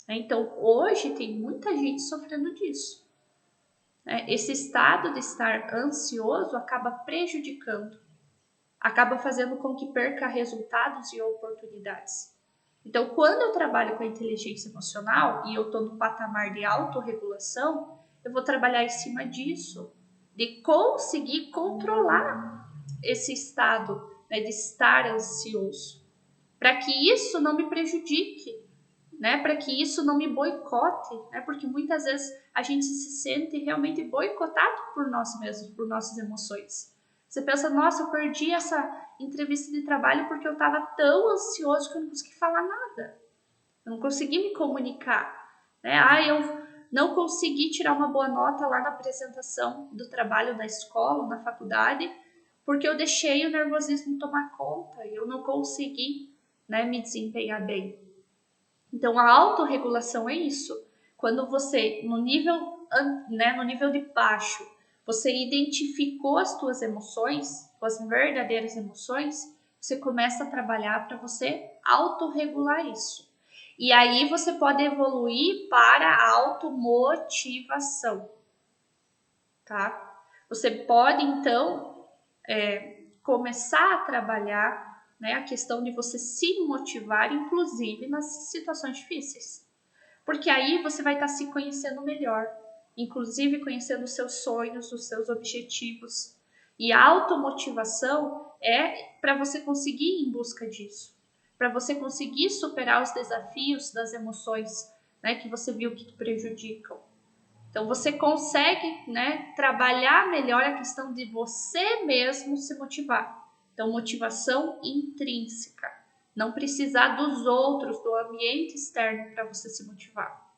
Então, hoje tem muita gente sofrendo disso. Esse estado de estar ansioso acaba prejudicando. acaba fazendo com que perca resultados e oportunidades. Então, quando eu trabalho com a inteligência emocional e eu estou no patamar de autorregulação, eu vou trabalhar em cima disso, de conseguir controlar esse estado, né, de estar ansioso, para que isso não me prejudique, né, para que isso não me boicote, né, porque muitas vezes a gente se sente realmente boicotado por nós mesmos, por nossas emoções. Você pensa, nossa, eu perdi essa entrevista de trabalho porque eu estava tão ansioso que eu não consegui falar nada. Eu não consegui me comunicar. Né? Eu não consegui tirar uma boa nota lá na apresentação do trabalho da escola, na faculdade, porque eu deixei o nervosismo tomar conta e eu não consegui, né, me desempenhar bem. Então, a autorregulação é isso. Quando você, no nível de baixo, você identificou as tuas emoções, as verdadeiras emoções, você começa a trabalhar para você autorregular isso. E aí você pode evoluir para a automotivação, tá? Você pode, então, começar a trabalhar, né, a questão de você se motivar, inclusive nas situações difíceis. Porque aí você vai estar se conhecendo melhor, inclusive conhecendo os seus sonhos, os seus objetivos. E a automotivação é para você conseguir ir em busca disso, para você conseguir superar os desafios das emoções, né, que você viu que te prejudicam. Então você consegue, né, trabalhar melhor a questão de você mesmo se motivar. Então, motivação intrínseca. Não precisar dos outros, do ambiente externo para você se motivar.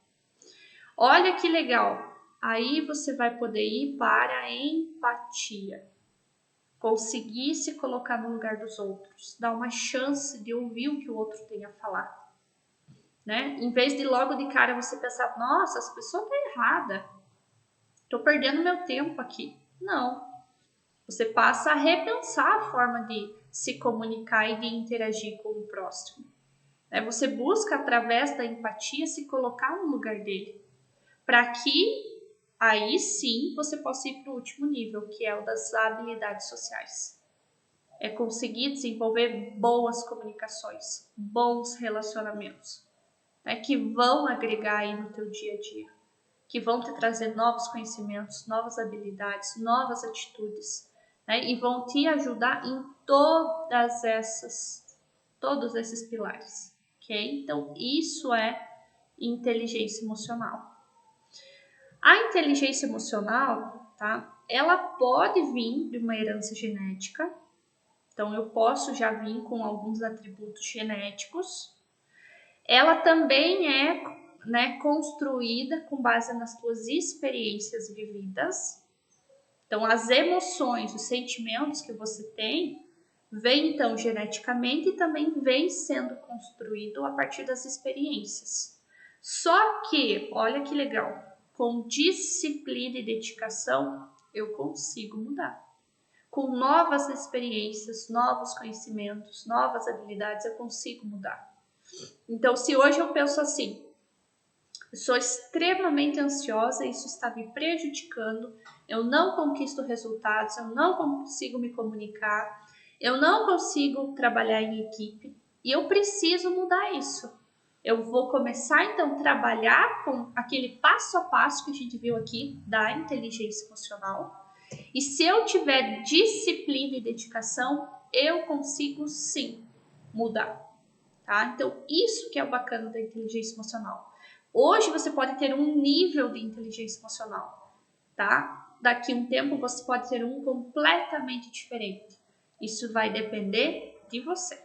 Olha que legal. Aí você vai poder ir para a empatia. Conseguir se colocar no lugar dos outros. Dar uma chance de ouvir o que o outro tem a falar. Né? Em vez de logo de cara você pensar, nossa, essa pessoa está errada. Estou perdendo meu tempo aqui. Não. Você passa a repensar a forma de se comunicar e de interagir com o próximo. Você busca, através da empatia, se colocar no lugar dele. Para que, aí sim, você possa ir para o último nível, que é o das habilidades sociais. É conseguir desenvolver boas comunicações, bons relacionamentos, né, que vão agregar aí no teu dia a dia, que vão te trazer novos conhecimentos, novas habilidades, novas atitudes, né, e vão te ajudar em todos esses pilares, ok? Então, isso é inteligência emocional. A inteligência emocional, tá? Ela pode vir de uma herança genética. Então, eu posso já vir com alguns atributos genéticos. Ela também é, né, construída com base nas tuas experiências vividas. Então, as emoções, os sentimentos que você tem, vem então geneticamente e também vem sendo construído a partir das experiências. Só que, olha que legal, com disciplina e dedicação, eu consigo mudar. Com novas experiências, novos conhecimentos, novas habilidades, eu consigo mudar. Então, se hoje eu penso assim, eu sou extremamente ansiosa, isso está me prejudicando, eu não conquisto resultados, eu não consigo me comunicar, eu não consigo trabalhar em equipe e eu preciso mudar isso. Eu vou começar então a trabalhar com aquele passo a passo que a gente viu aqui da inteligência emocional. E se eu tiver disciplina e dedicação, eu consigo sim mudar. Tá? Então, isso que é o bacana da inteligência emocional. Hoje você pode ter um nível de inteligência emocional, tá? Daqui a um tempo você pode ter um completamente diferente. Isso vai depender de você.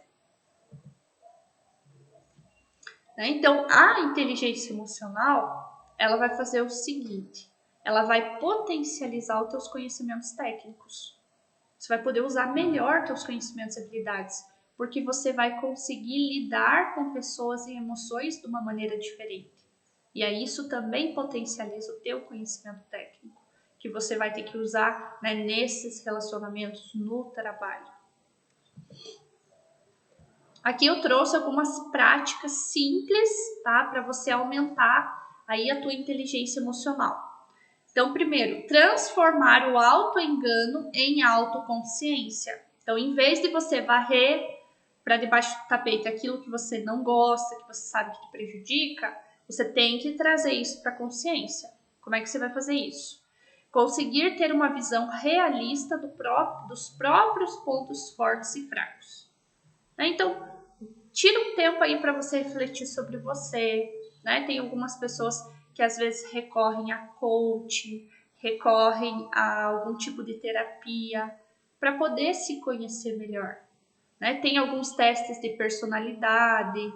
Né? Então, a inteligência emocional, ela vai fazer o seguinte, ela vai potencializar os teus conhecimentos técnicos. Você vai poder usar melhor teus conhecimentos e habilidades, porque você vai conseguir lidar com pessoas e emoções de uma maneira diferente. E aí isso também potencializa o teu conhecimento técnico, que você vai ter que usar, né, nesses relacionamentos no trabalho. Aqui eu trouxe algumas práticas simples, tá, para você aumentar aí a tua inteligência emocional. Então, primeiro, transformar o autoengano em autoconsciência. Então, em vez de você varrer para debaixo do tapete aquilo que você não gosta, que você sabe que te prejudica, você tem que trazer isso para a consciência. Como é que você vai fazer isso? Conseguir ter uma visão realista dos próprios pontos fortes e fracos. Então, tira um tempo aí para você refletir sobre você. Tem algumas pessoas que às vezes recorrem a coaching, recorrem a algum tipo de terapia para poder se conhecer melhor. Tem alguns testes de personalidade,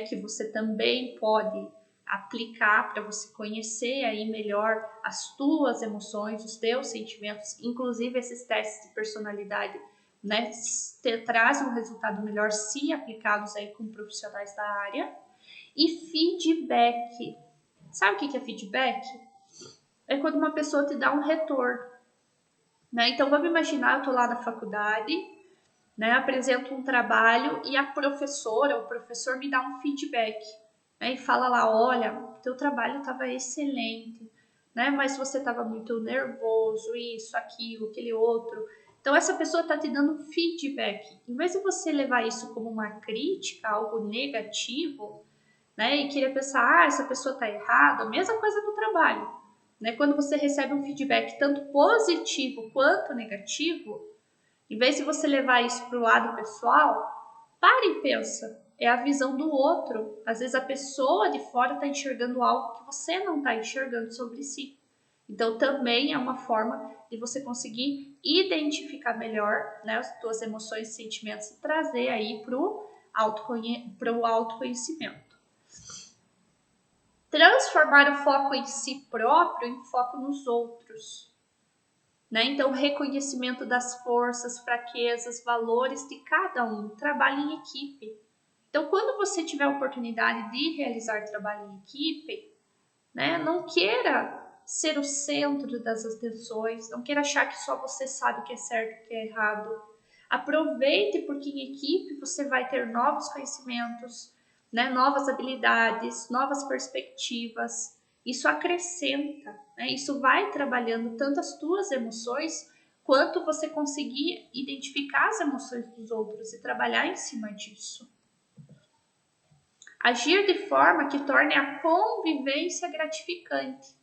que você também pode aplicar para você conhecer aí melhor as tuas emoções, os teus sentimentos. Inclusive esses testes de personalidade, trazem um resultado melhor se aplicados aí com profissionais da área. E feedback. Sabe o que é feedback? É quando uma pessoa te dá um retorno. Então vamos imaginar, eu estou lá na faculdade, apresento um trabalho e a professora, o professor me dá um feedback, e fala lá, olha, teu trabalho estava excelente, mas você estava muito nervoso, isso, aquilo, aquele outro. Então essa pessoa está te dando um feedback. Em vez de você levar isso como uma crítica, algo negativo, e querer pensar, essa pessoa está errada, a mesma coisa no trabalho. Quando você recebe um feedback tanto positivo quanto negativo, em vez de você levar isso para o lado pessoal, para e pensa. É a visão do outro. Às vezes a pessoa de fora está enxergando algo que você não está enxergando sobre si. Então também é uma forma de você conseguir identificar melhor as suas emoções e sentimentos e trazer aí para o autoconhecimento. Transformar o foco em si próprio em foco nos outros. Então, reconhecimento das forças, fraquezas, valores de cada um, trabalho em equipe. Então, quando você tiver a oportunidade de realizar trabalho em equipe, não queira ser o centro das atenções, não queira achar que só você sabe o que é certo e o que é errado. Aproveite, porque em equipe você vai ter novos conhecimentos, novas habilidades, novas perspectivas. Isso acrescenta, isso vai trabalhando tanto as tuas emoções, quanto você conseguir identificar as emoções dos outros e trabalhar em cima disso. Agir de forma que torne a convivência gratificante.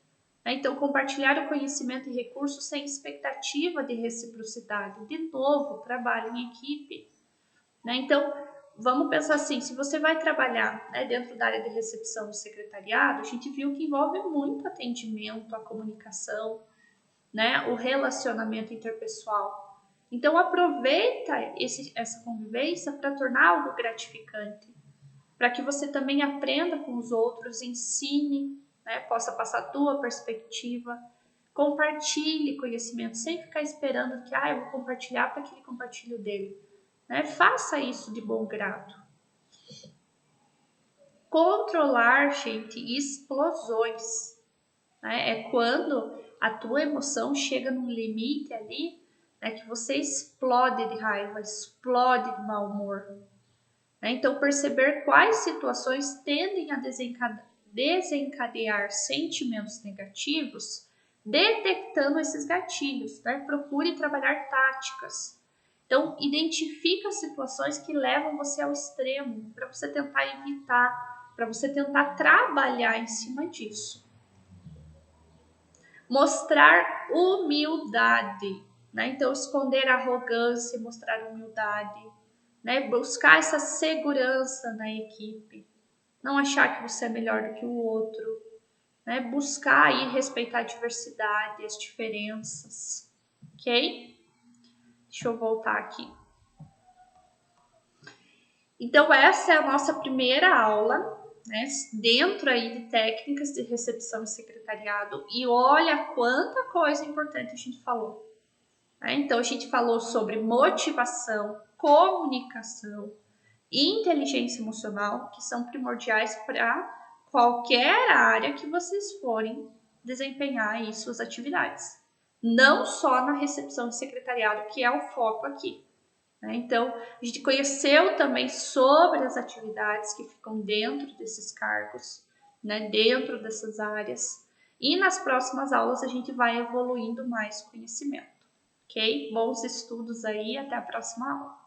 Então, compartilhar o conhecimento e recursos sem expectativa de reciprocidade. De novo, trabalho em equipe. Então, vamos pensar assim, se você vai trabalhar dentro da área de recepção do secretariado, a gente viu que envolve muito atendimento, a comunicação, o relacionamento interpessoal. Então, aproveita essa convivência para tornar algo gratificante, para que você também aprenda com os outros, ensine, possa passar a tua perspectiva, compartilhe conhecimento, sem ficar esperando que eu vou compartilhar para que ele compartilhe o dele. Faça isso de bom grado. Controlar, gente, explosões. É quando a tua emoção chega num limite ali, que você explode de raiva, explode de mau humor. Então, perceber quais situações tendem a desencadear sentimentos negativos, detectando esses gatilhos. Procure trabalhar táticas. Então, identifica situações que levam você ao extremo, para você tentar evitar, para você tentar trabalhar em cima disso. Mostrar humildade. Então, esconder a arrogância, mostrar humildade. Buscar essa segurança na equipe, não achar que você é melhor do que o outro, buscar aí respeitar a diversidade, as diferenças, ok? Deixa eu voltar aqui. Então essa é a nossa primeira aula, dentro aí de técnicas de recepção e secretariado, e olha quanta coisa importante a gente falou. Então a gente falou sobre motivação, comunicação, inteligência emocional, que são primordiais para qualquer área que vocês forem desempenhar aí suas atividades. Não só na recepção e secretariado, que é o foco aqui. Então, a gente conheceu também sobre as atividades que ficam dentro desses cargos, dentro dessas áreas. E nas próximas aulas a gente vai evoluindo mais conhecimento. ok? Bons estudos aí, até a próxima aula.